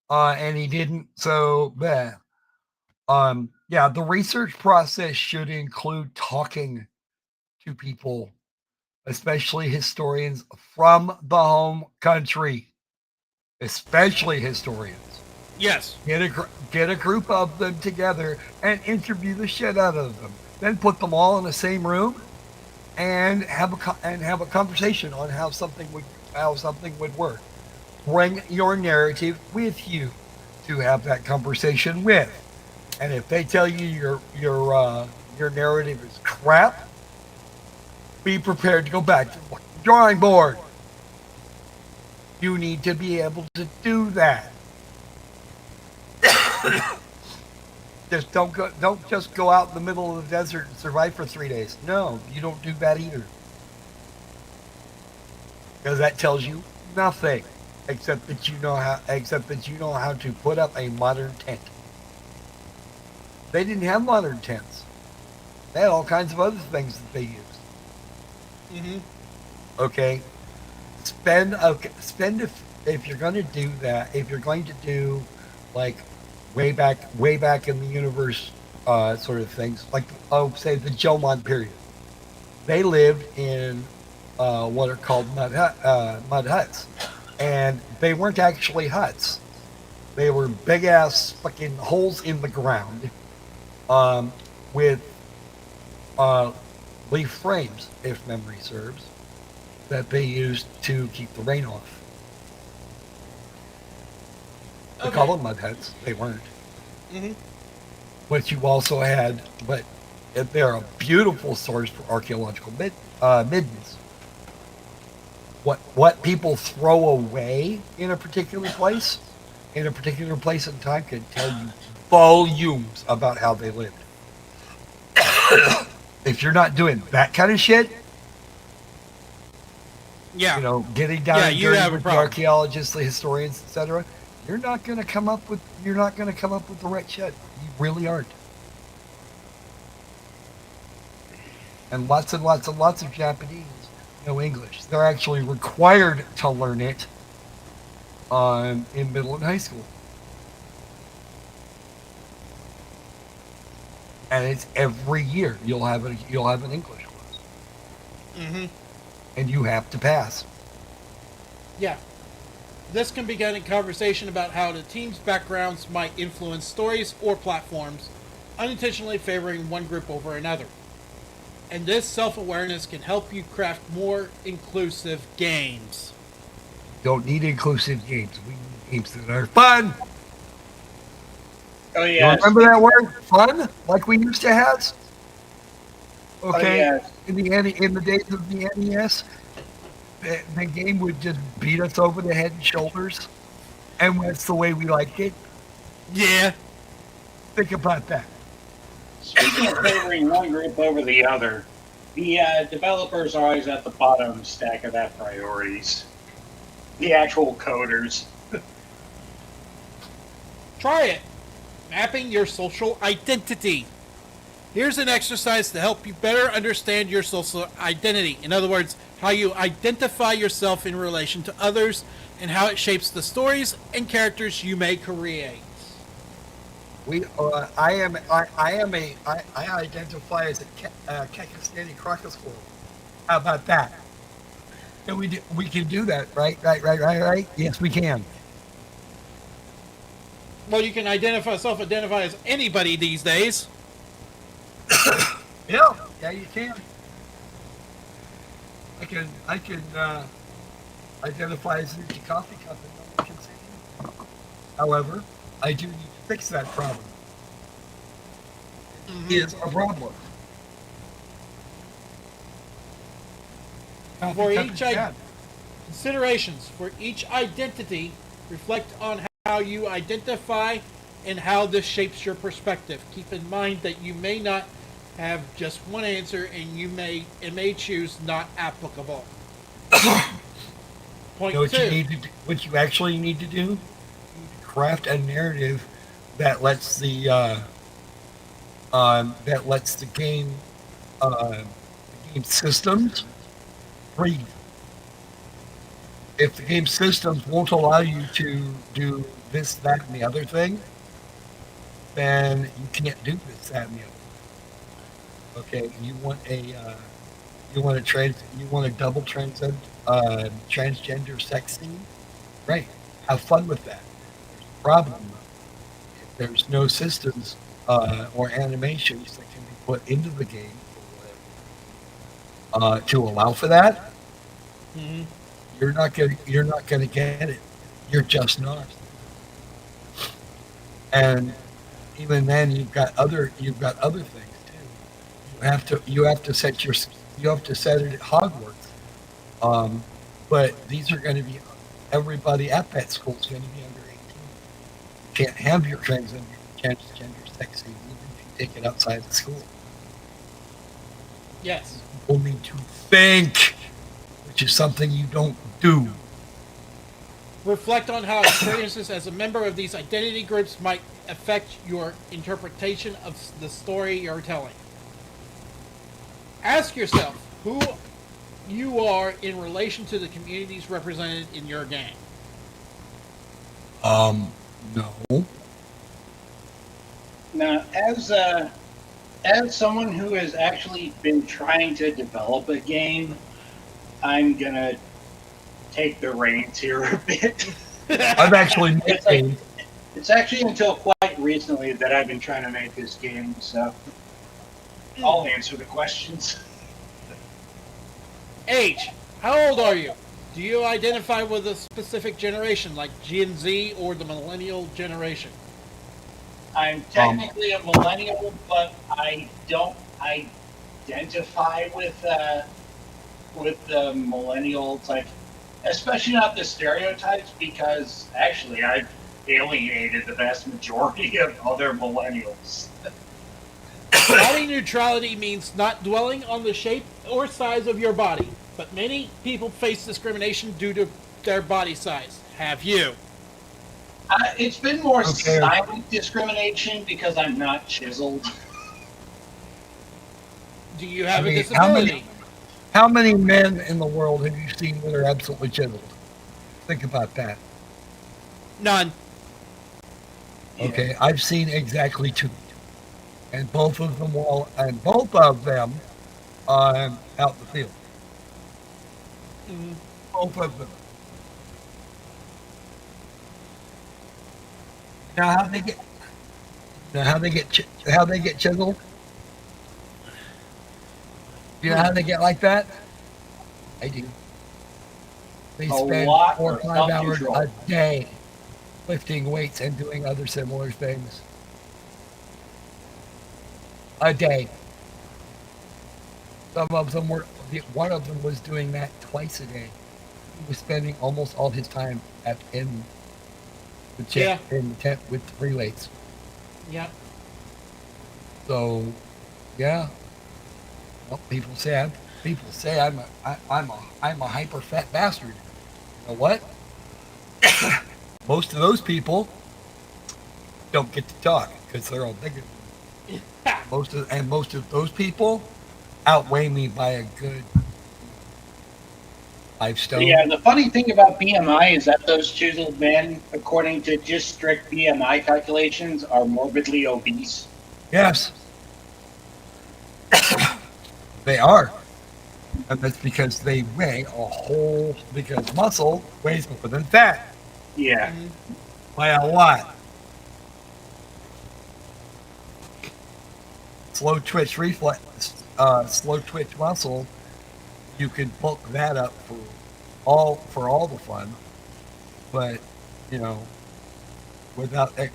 And he didn't. So, yeah. Yeah, the research process should include talking to people, especially historians from the home country, especially historians. Yes. Get a group of them together and interview the shit out of them. Then put them all in the same room and have a conversation on how something would work. Bring your narrative with you to have that conversation with. And if they tell you your narrative is crap, be prepared to go back to the drawing board. You need to be able to do that. Just don't just go out in the middle of the desert and survive for 3 days. No, you don't do that either. Because that tells you nothing except that you know how to put up a modern tent. They didn't have modern tents. They had all kinds of other things that they used. Mm-hmm. Okay. If you're going to do that, if you're going to do like way back in the universe sort of things, like say the Jomon period, they lived in what are called mud huts, and they weren't actually huts. They were big ass fucking holes in the ground, with leaf frames, if memory serves, that they used to keep the rain off. They call them mud huts. They weren't. Mm-hmm. But you also had, but they're a beautiful source for archaeological middens. What people throw away in a particular place in time, can tell you volumes about how they lived. If you're not doing that kind of shit, Yeah. Getting down and you dirty have a with the problem. archaeologists, the historians, etc., you're not going to come up with the right shit. You really aren't. And lots of Japanese know English. They're actually required to learn it in middle and high school. And it's every year you'll have an English class. Mm-hmm. And you have to pass. Yeah. This can begin a conversation about how the team's backgrounds might influence stories or platforms, unintentionally favoring one group over another. And this self-awareness can help you craft more inclusive games. Don't need inclusive games. We need games that are fun. Oh yeah. You remember that word, fun, like we used to have? Okay. Oh, yeah. In the days of the NES, the game would just beat us over the head and shoulders, and that's the way we liked it. Yeah. Think about that. Speaking of favoring one group over the other, the developers are always at the bottom stack of that priorities. The actual coders. Try it. Mapping your social identity. Here's an exercise to help you better understand your social identity. In other words, how you identify yourself in relation to others and how it shapes the stories and characters you may create. I identify as a Pakistani crocodile squirrel. How about that? And we can do that, right? Right. Yes, we can. Well, you can self-identify as anybody these days. Yeah, you can. I can identify as an empty coffee cup and no one can see me. However, I do need to fix that problem. Mm-hmm. Is a problem. For each considerations for each identity reflect on how you identify and how this shapes your perspective. Keep in mind that you may not have just one answer, and it may choose not applicable. Point You know what you two. need to do, what you actually need to do? You need to craft a narrative that lets the game systems breathe. If the game systems won't allow you to do this, that, and the other thing, then you can't do this, that, and the other. Okay, you want a double transgender sex scene? Great, have fun with that. There's a problem. If there's no systems or animations that can be put into the game to allow for that, Mm-hmm. you're not gonna get it. You're just not. And even then, you've got other things too. You have to set it at Hogwarts. But these are going to be everybody at that school is going to be under 18. You can't have your transgender sex scene even if you take it outside the school. Yes. People need to think, which is something you don't do. Reflect on how experiences as a member of these identity groups might affect your interpretation of the story you're telling. Ask yourself who you are in relation to the communities represented in your game. No. Now, as someone who has actually been trying to develop a game, I'm gonna take the reins here a bit. I've actually made games. It's actually until quite recently that I've been trying to make this game, so I'll answer the questions. Age. How old are you? Do you identify with a specific generation, like Gen Z or the millennial generation? I'm technically a millennial, but I don't identify with the millennials, like, especially not the stereotypes, because actually I've alienated the vast majority of other millennials. Body neutrality means not dwelling on the shape or size of your body, but many people face discrimination due to their body size. Have you? It's been more silent discrimination because I'm not chiseled. Do you have a I mean, disability? How many men in the world have you seen that are absolutely chiseled? Think about that. None. Okay, I've seen exactly 2, and both of them out the field. Mm, Both of them. Now how they get chiseled? You know how they get like that? I do. They spend 4 or 5 hours a day lifting weights and doing other similar things. A day. One of them was doing that twice a day. He was spending almost all his time in the tent with the free weights. yeah. So, yeah. Well, people say I'm a hyper fat bastard. You know what? Most of those people don't get to talk because they're all bigger than me. Most of those people outweigh me by a good 5 stone. Yeah, the funny thing about BMI is that those chiseled men, according to just strict BMI calculations, are morbidly obese. Yes. They are. And that's because they weigh because muscle weighs more than fat. Yeah. By a lot. Slow twitch muscle, you can bulk that up for all the fun, but without a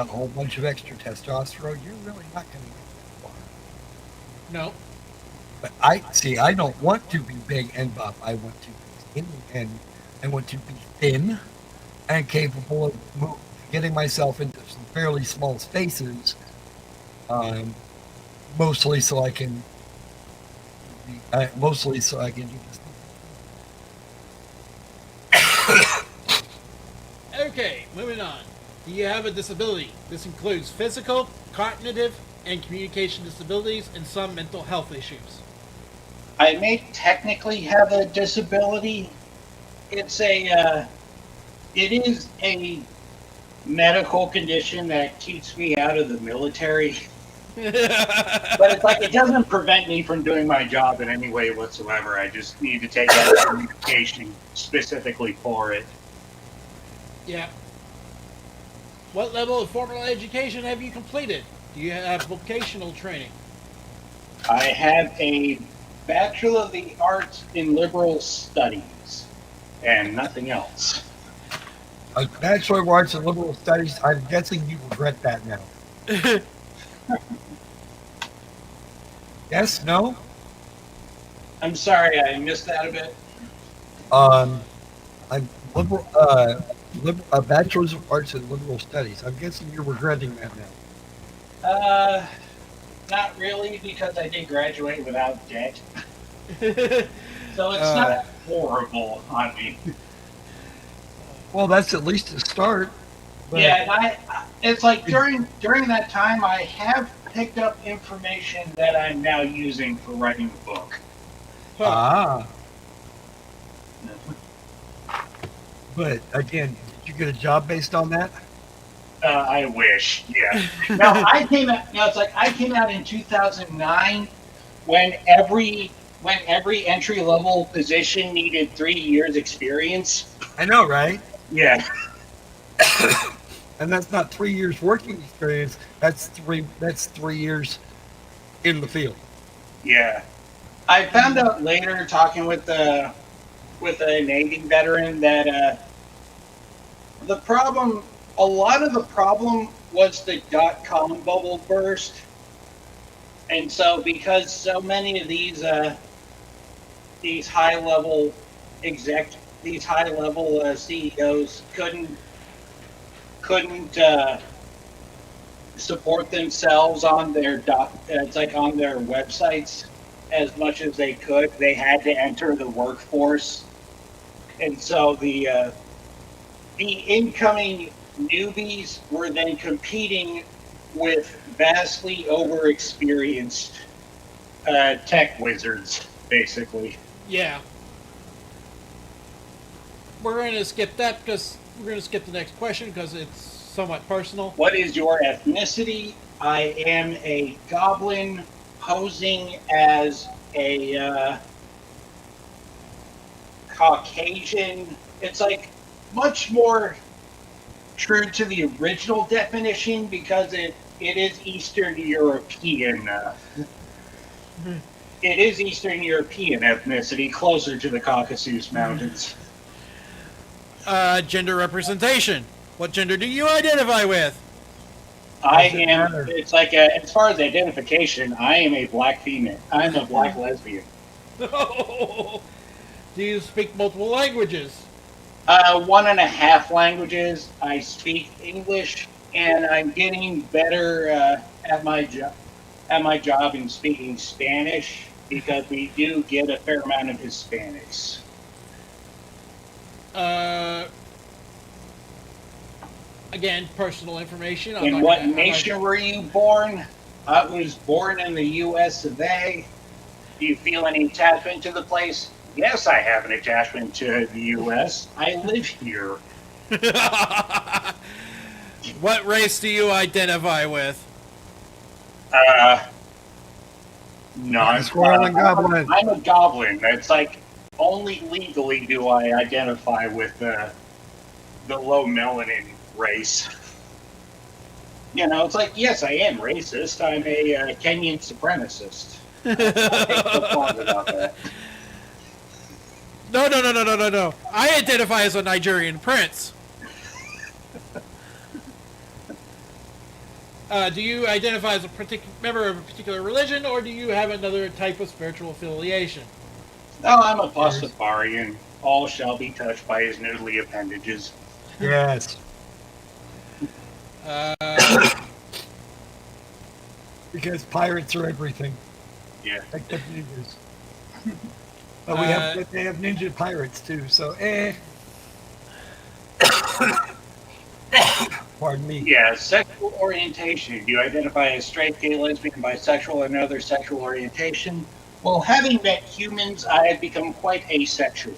whole bunch of extra testosterone, you're really not going to get that far. No. But I don't want to be big and buff. I want to be skinny and I want to be thin and capable of getting myself into some fairly small spaces, mostly so I can do this. Okay, moving on. Do you have a disability? This includes physical, cognitive, and communication disabilities and some mental health issues. I may technically have a disability. It is a medical condition that keeps me out of the military. But it's like it doesn't prevent me from doing my job in any way whatsoever. I just need to take out medication specifically for it. Yeah. What level of formal education have you completed? Do you have vocational training? I have a Bachelor of the Arts in Liberal Studies and nothing else. A Bachelor of Arts in Liberal Studies, I'm guessing you regret that now. Yes? No? I'm sorry, I missed that a bit. I'm a Bachelor's of Arts in Liberal Studies. I'm guessing you're regretting that now. Not really, because I did graduate without debt. So it's not horrible on me. Well, that's at least a start. But Yeah, and it's like during that time, I have picked up information that I'm now using for writing the book. Ah. But again, did you get a job based on that? I wish, yeah. Now I came out. Now it's like I came out in 2009 when every entry level position needed 3 years experience. I know, right? Yeah. And that's not 3 years working experience. That's 3 years in the field. Yeah. I found out later talking with a Navy veteran that a lot of the problem was the .com bubble burst. And so because so many of these high level CEOs couldn't support themselves on their on their websites as much as they could, they had to enter the workforce, and so the incoming newbies were then competing with vastly overexperienced tech wizards, basically. Yeah. We're going to skip that because we're going to skip the next question because it's somewhat personal. What is your ethnicity? I am a goblin posing as a Caucasian. It's like much more true to the original definition because it is Eastern European. It is Eastern European ethnicity, closer to the Caucasus Mountains. Gender representation. What gender do you identify with? I am. It's like as far as identification, I am a black female. I'm a black lesbian. Do you speak multiple languages? 1.5 languages. I speak English, and I'm getting better at my job in speaking Spanish because we do get a fair amount of Hispanics. Again, personal information. In what nation were you born? I was born in the U.S. of A. Do you feel any attachment to the place? Yes, I have an attachment to the U.S. I live here. What race do you identify with? None. Squirrel and goblin. I'm a goblin. It's like only legally do I identify with the low melanin race. You know, it's like, yes, I am racist. I'm a Kenyan supremacist. I'll take no qualms about that. No. I identify as a Nigerian prince. Do you identify as a member of a particular religion, or do you have another type of spiritual affiliation? No, I'm a Pastafarian. All shall be touched by his noodly appendages. Yes. Uh, Because pirates are everything. Yeah. Except ninjas. But they have ninja pirates too, so Pardon me. Yeah, sexual orientation. Do you identify as straight, gay, lesbian, bisexual, or another sexual orientation? Well, having met humans, I have become quite asexual.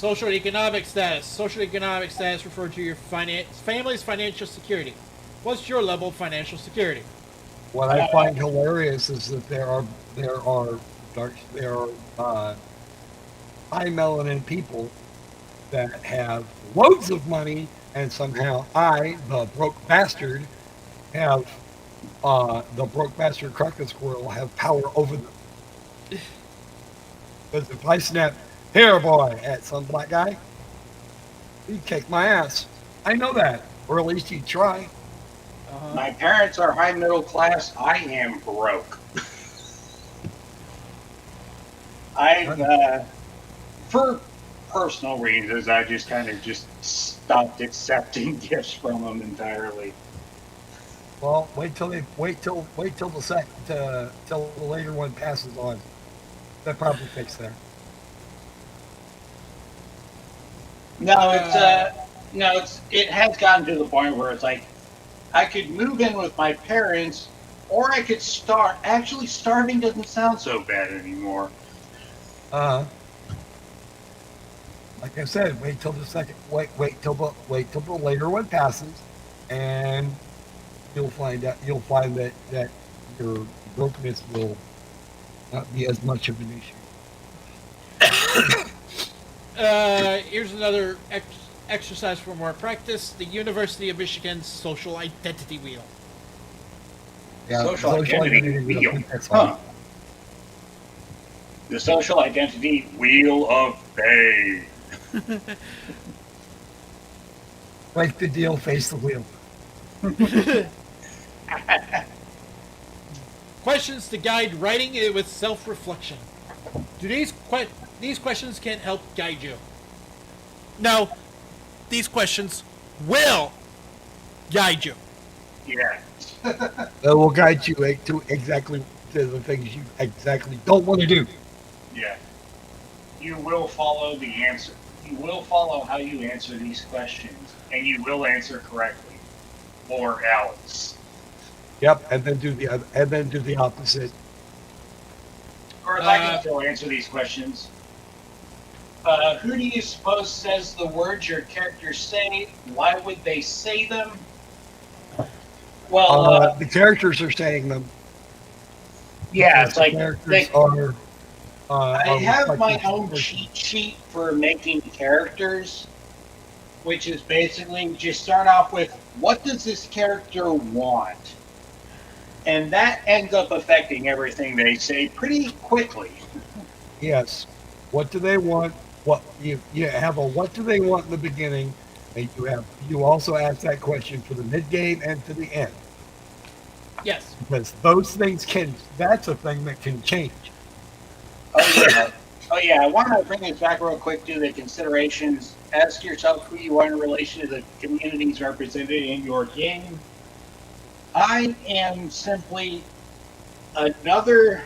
social economic status. Social economic status refers to your family's financial security. What's your level of financial security? What I find hilarious is that there are high melanin people that have loads of money, and somehow I, the broke bastard, have the broke bastard crockett squirrel have power over them. Because if I snap, here boy, at some black guy, he'd kick my ass. I know that, or at least he'd try. My parents are high middle class. I am broke. For personal reasons, I just kind of just stopped accepting gifts from them entirely. Well, wait till the later one passes on. That probably fix that. It has gotten to the point where it's like I could move in with my parents, or I could starve. Actually, starving doesn't sound so bad anymore. Like I said, wait till the later one passes, and you'll find that your brokenness will not be as much of an issue. Here's another exercise for more practice. The University of Michigan's social identity wheel. Yeah, Social identity wheel. Huh. The social identity wheel of fame. Like the deal, face the wheel. Questions to guide writing it with self-reflection. Do these questions can help guide you? No, these questions will guide you. Yeah. That will guide you to the things you exactly don't want to do. Yeah. You will follow the answer. You will follow how you answer these questions, and you will answer correctly, or else. Yep, and then do the opposite. Or if I can still answer these questions. Who do you suppose says the words your characters say? Why would they say them? Well, the characters are saying them. Yeah, it's like characters are. I have my own cheat sheet for making characters, which is basically just start off with what does this character want, and that ends up affecting everything they say pretty quickly. Yes. What do they want? What you have a what do they want in the beginning, and you also ask that question for the mid game and for the end. Yes. Because those things that's a thing that can change. Oh yeah. I want to bring this back real quick to the considerations. Ask yourself who you are in relation to the communities represented in your game. I am simply another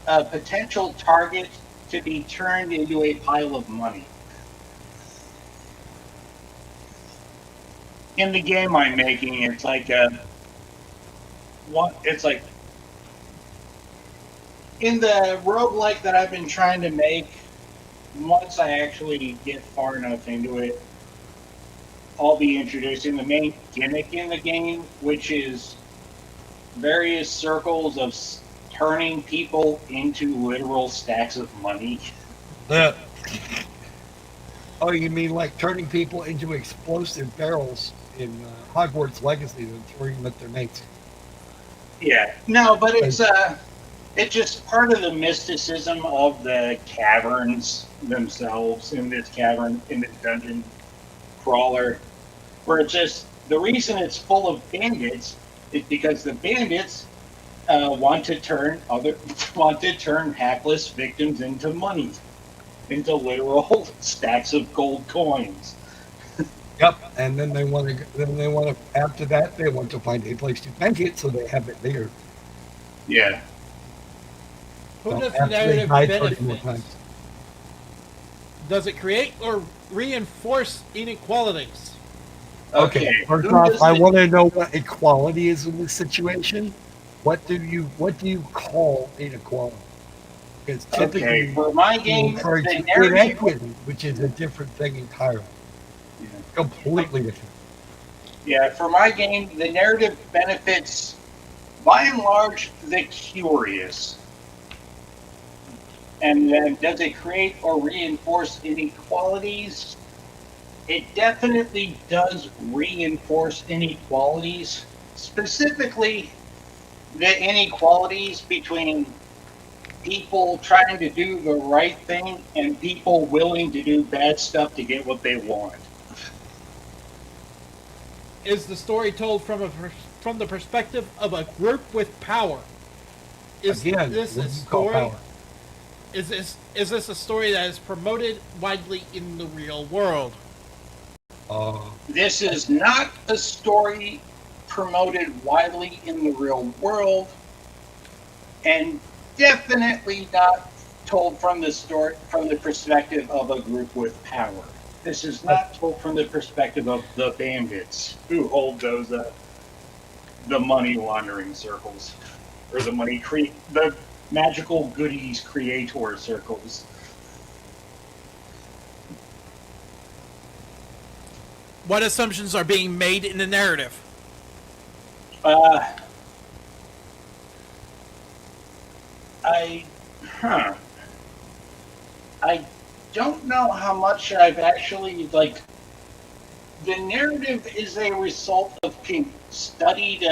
potential target to be turned into a pile of money. In the game I'm making, it's like in the roguelike that I've been trying to make, once I actually get far enough into it, I'll be introducing the main gimmick in the game, which is various circles of turning people into literal stacks of money. Yeah. Oh, you mean like turning people into explosive barrels in Hogwarts Legacy and throwing them at their mates? Yeah. No, but it's just part of the mysticism of the caverns themselves in this dungeon crawler, where it's just the reason it's full of bandits is because the bandits want to turn hapless victims into money, into literal stacks of gold coins. Yep. And then they want to. Then they want to. After that, they want to find a place to bank it, so they have it there. Yeah. Who So does the after they narrative die 30 more benefit? times. Does it create or reinforce inequalities? Okay. Okay. First Who off, does I the want to know what equality is in this situation. What do you call inequality? Because Okay, typically for my you game, refer the to narrative. inequity, which is a different thing entirely, Yeah. completely different. Yeah, for my game, the narrative benefits, by and large, the curious. And then does it create or reinforce inequalities? It definitely does reinforce inequalities, specifically the inequalities between people trying to do the right thing and people willing to do bad stuff to get what they want. Is the story told from the perspective of a group with power? Is Again, this what a do you call story? power? Is this a story that is promoted widely in the real world? This is not a story promoted widely in the real world, and definitely not told from the perspective of a group with power. This is not told from the perspective of the bandits who hold those the money laundering circles, or the magical goodies creator circles. What assumptions are being made in the narrative? Uh, I, huh. I don't know how much I've actually like. The narrative is a result of studied.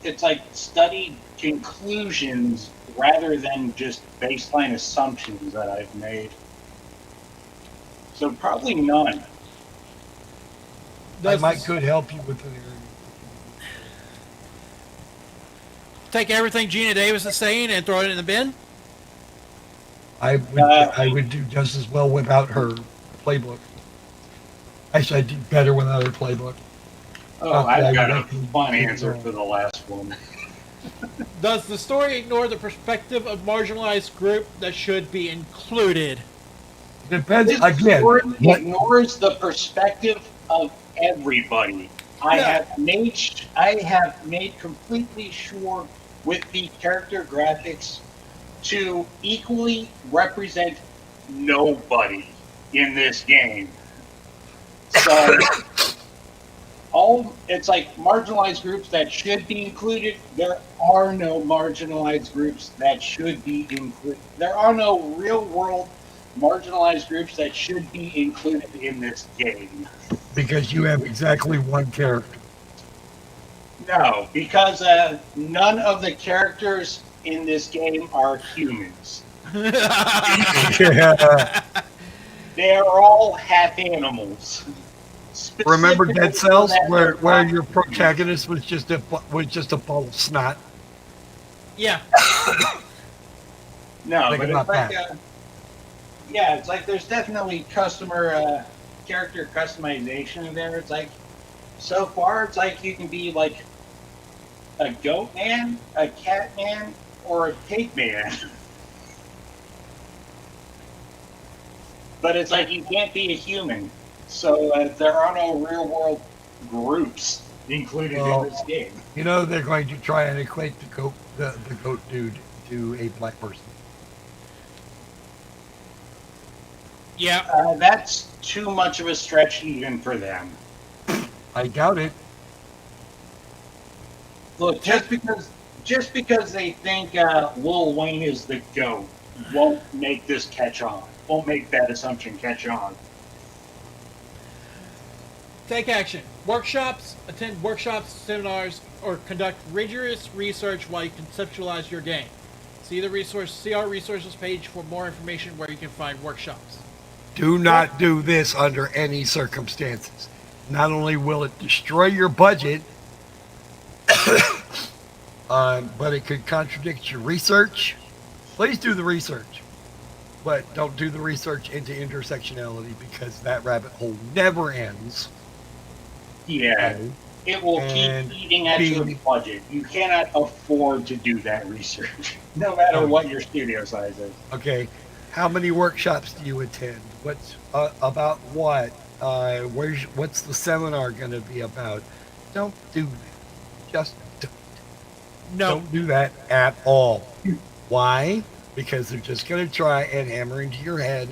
It's like studied conclusions rather than just baseline assumptions that I've made. So probably none. I Does might this could help you with the take everything Geena Davis is saying and throw it in the bin? I would do just as well without her playbook. Actually, I do better without her playbook. Oh, But I've I got would a actually fun do answer well. for the last one. Does the story ignore the perspective of marginalized group that should be included? Depends This again. story What ignores the perspective of everybody. Yeah. I have made completely sure with the character graphics to equally represent nobody in this game. So all it's like marginalized groups that should be included. There are no marginalized groups that should be included. There are no real world marginalized groups that should be included in this game. because you have exactly one character. No, because none of the characters in this game are humans. Yeah. They are all half animals. Remember Specifically Dead so Cells, that they're where not your humans. protagonist was just a ball of snot. Yeah. No, Think but about it's like, that. yeah, it's like there's definitely customer character customization there. It's like so far, it's like you can be like a goat man, a cat man, or a pig man. But it's like you can't be a human. So there are no real world groups included Well, in this game. You know they're going to try and equate the goat dude to a black person. Yeah. That's too much of a stretch even for them. I doubt it. Look, just because they think Lil Wayne is the GOAT won't make this catch on. Won't make that assumption catch on. Take action. Workshops, attend workshops, seminars, or conduct rigorous research while you conceptualize your game. See our resources page for more information where you can find workshops. Do not do this under any circumstances. Not only will it destroy your budget, but it could contradict your research. Please do the research, but don't do the research into intersectionality because that rabbit hole never ends. Yeah, Okay? it will And keep eating at your being budget. You cannot afford to do that research, no matter oh, what your studio size is. okay. How many workshops do you attend? What's about what? What's the seminar going to be about? Don't do that. Just No. don't do that at all. Why? Because they're just going to try and hammer into your head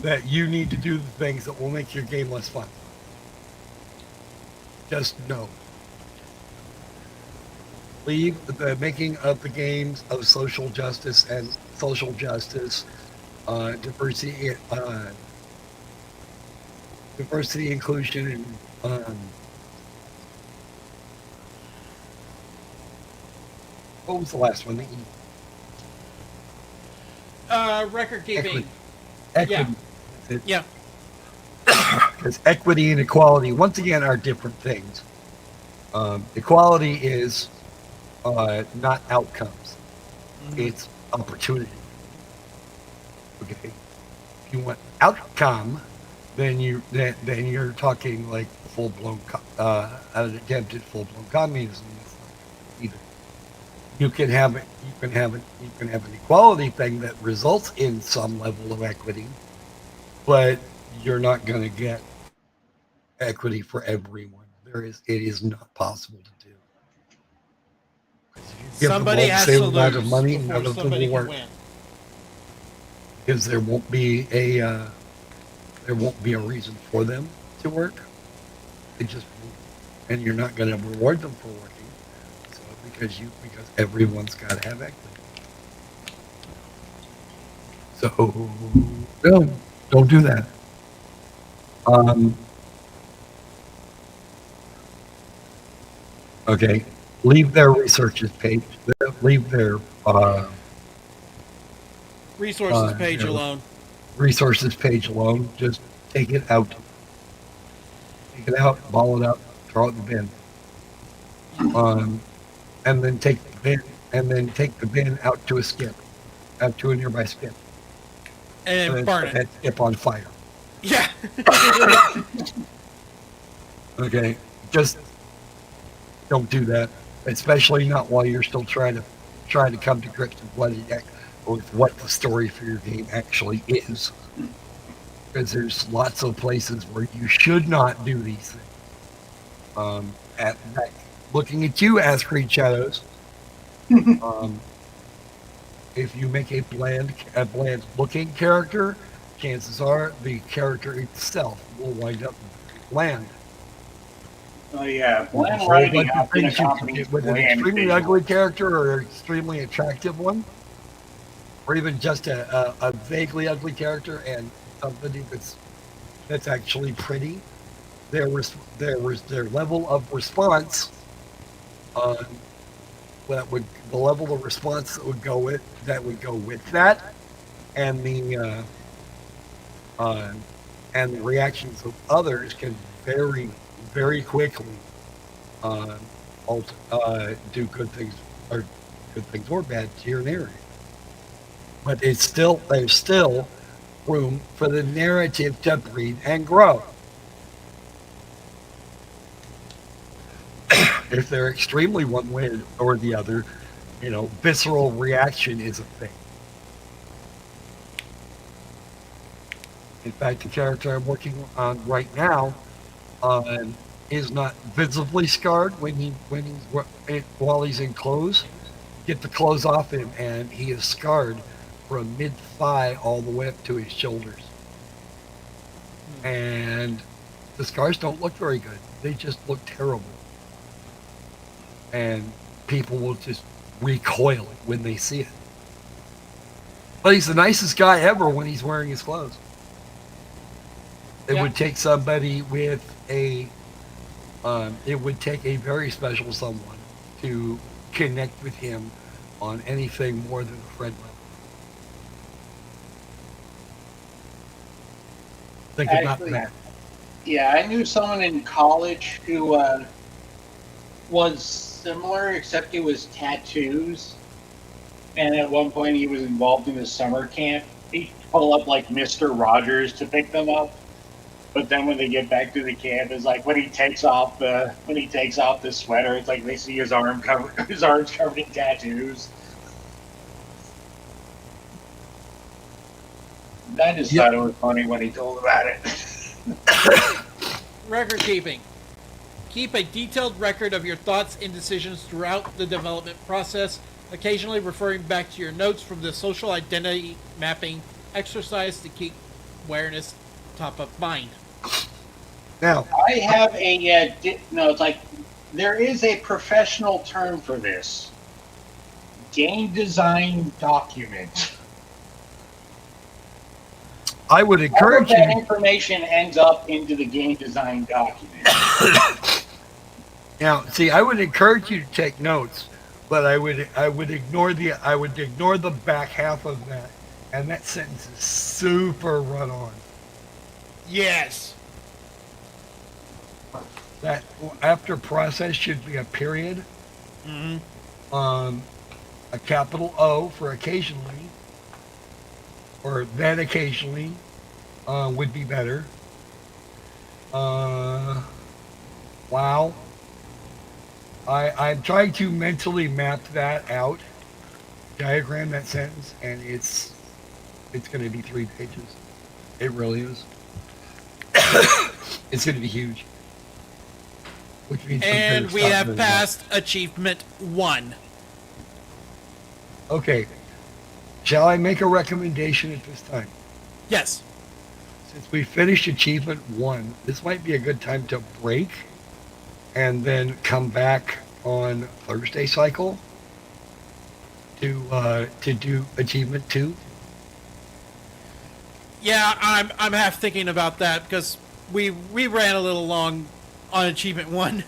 that you need to do the things that will make your game less fun. Just no. Leave the making of the games of social justice and social justice, diversity, diversity, inclusion, and what was the last one? Record keeping. Equity. Yeah. Because equity and equality, once again, are different things. Equality is not outcomes; it's opportunity. Okay, if you want outcome, then you're talking like full blown an attempted full blown communism. Either you can have an equality thing that results in some level of equity, but you're not going to get equity for everyone. It is not possible to do. If you give them all Somebody the has same to amount of lose money, before none of them somebody will can work win. because there won't be a reason for them to work. They just won't. And you're not going to reward them for working. So because everyone's got to have equity. So no, don't do that. Okay, leave their researches page. Leave Resources page their alone. resources page alone. Just take it out. Take it out, ball it up, throw it in the bin. And then take the bin out to a skip, out to a nearby skip, And and then burn set it. that skip on fire. Yeah. Okay, just don't do that, especially not while you're still trying to come to grips with what the story for your game actually is. Because there's lots of places where you should not do these things. Looking at you, Ascreed Shadows. If you make a bland looking character, chances are the character itself will wind up bland. Oh yeah, There's a bland whole writing bunch of often things you can accompanies get with an bland extremely visuals. ugly character or an extremely attractive one, or even just a vaguely ugly character and somebody that's actually pretty. Their level of response the level of response that would go with that, and the reactions of others can vary very quickly. Uh, do good things or bad to your narrative, but there's still room for the narrative to breathe and grow. If they're extremely one way or the other, visceral reaction is a thing. In fact, the character I'm working on right now is not visibly scarred while he's in clothes. Get the clothes off him, and he is scarred from mid-thigh all the way up to his shoulders. And the scars don't look very good. They just look terrible. And people will just recoil when they see it. But he's the nicest guy ever when he's wearing his clothes. It would take somebody with it would take a very special someone to connect with him on anything more than a friend level. Think about that. Yeah, I knew someone in college who was similar, except it was tattoos. And at one point, he was involved in a summer camp. He'd pull up like Mr. Rogers to pick them up. But then when they get back to the camp, it's like when he takes off the sweater, it's like they see his arms covered in tattoos. I just thought it was funny when he told about it. Record keeping. Keep a detailed record of your thoughts and decisions throughout the development process, occasionally referring back to your notes from the social identity mapping exercise to keep awareness top of mind. Now, I have a no. It's like there is a professional term for this: game design document. I would All encourage of that you. information ends up into the game design document. Now, see, I would encourage you to take notes, but I would ignore the back half of that, and that sentence is super run on. Yes. That after process should be a period, a capital O for occasionally, or then occasionally, would be better. Wow. I'm trying to mentally map that out, diagram that sentence, and it's going to be 3 pages. It really is. It's going to be huge. Which means And we have passed achievement 1. Okay. Shall I make a recommendation at this time? Yes. Since we finished achievement 1, this might be a good time to break and then come back on Thursday cycle to do achievement 2. Yeah, I'm half thinking about that because we ran a little long on achievement 1.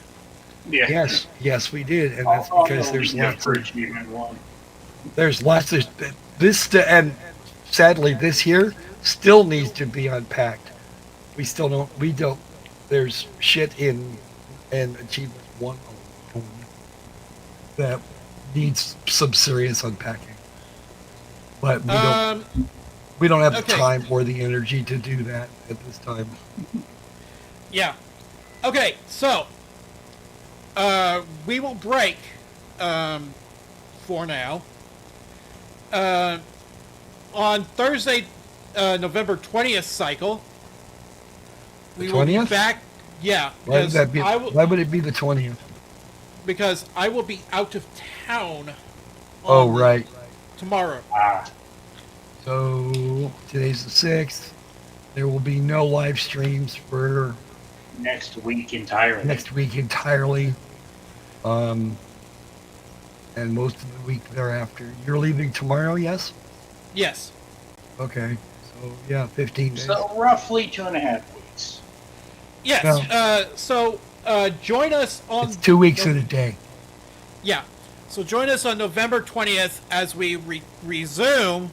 Yeah. Yes, we did, and that's because there's lots of achievement 1. there's lots of this and sadly this here still needs to be unpacked. We don't. There's shit in achievement 1 alone that needs some serious unpacking, but we don't have the time or the energy to do that at this time. Yeah. Okay, so we will break for now. On Thursday, November 20th cycle, we will be 20th? back. Yeah, Why would because that be? Why would it be the 20th? Because I will be out of town. Oh, right. Tomorrow. So today's the 6th. There will be no live streams for next week entirely. And most of the week thereafter. You're leaving tomorrow, yes? Yes. Okay. So yeah, 15 days. So roughly 2.5 weeks. Yes. No. So join us on. It's 2 weeks in a day. Yeah. So join us on November 20th as we resume.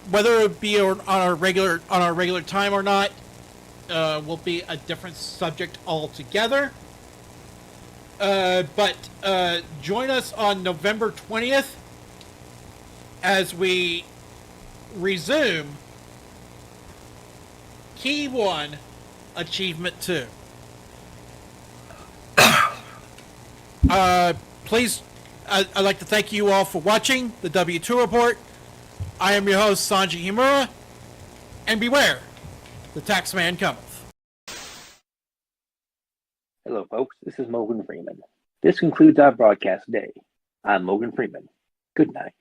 Whether it be on our regular time or not, will be a different subject altogether. But join us on November 20th as we resume Key 1, Achievement 2. Please, I'd like to thank you all for watching the W2 Report. I am your host, Sanji Himura, and beware, the taxman cometh. Hello, folks. This is Morgan Freeman. This concludes our broadcast today. I'm Morgan Freeman. Good night.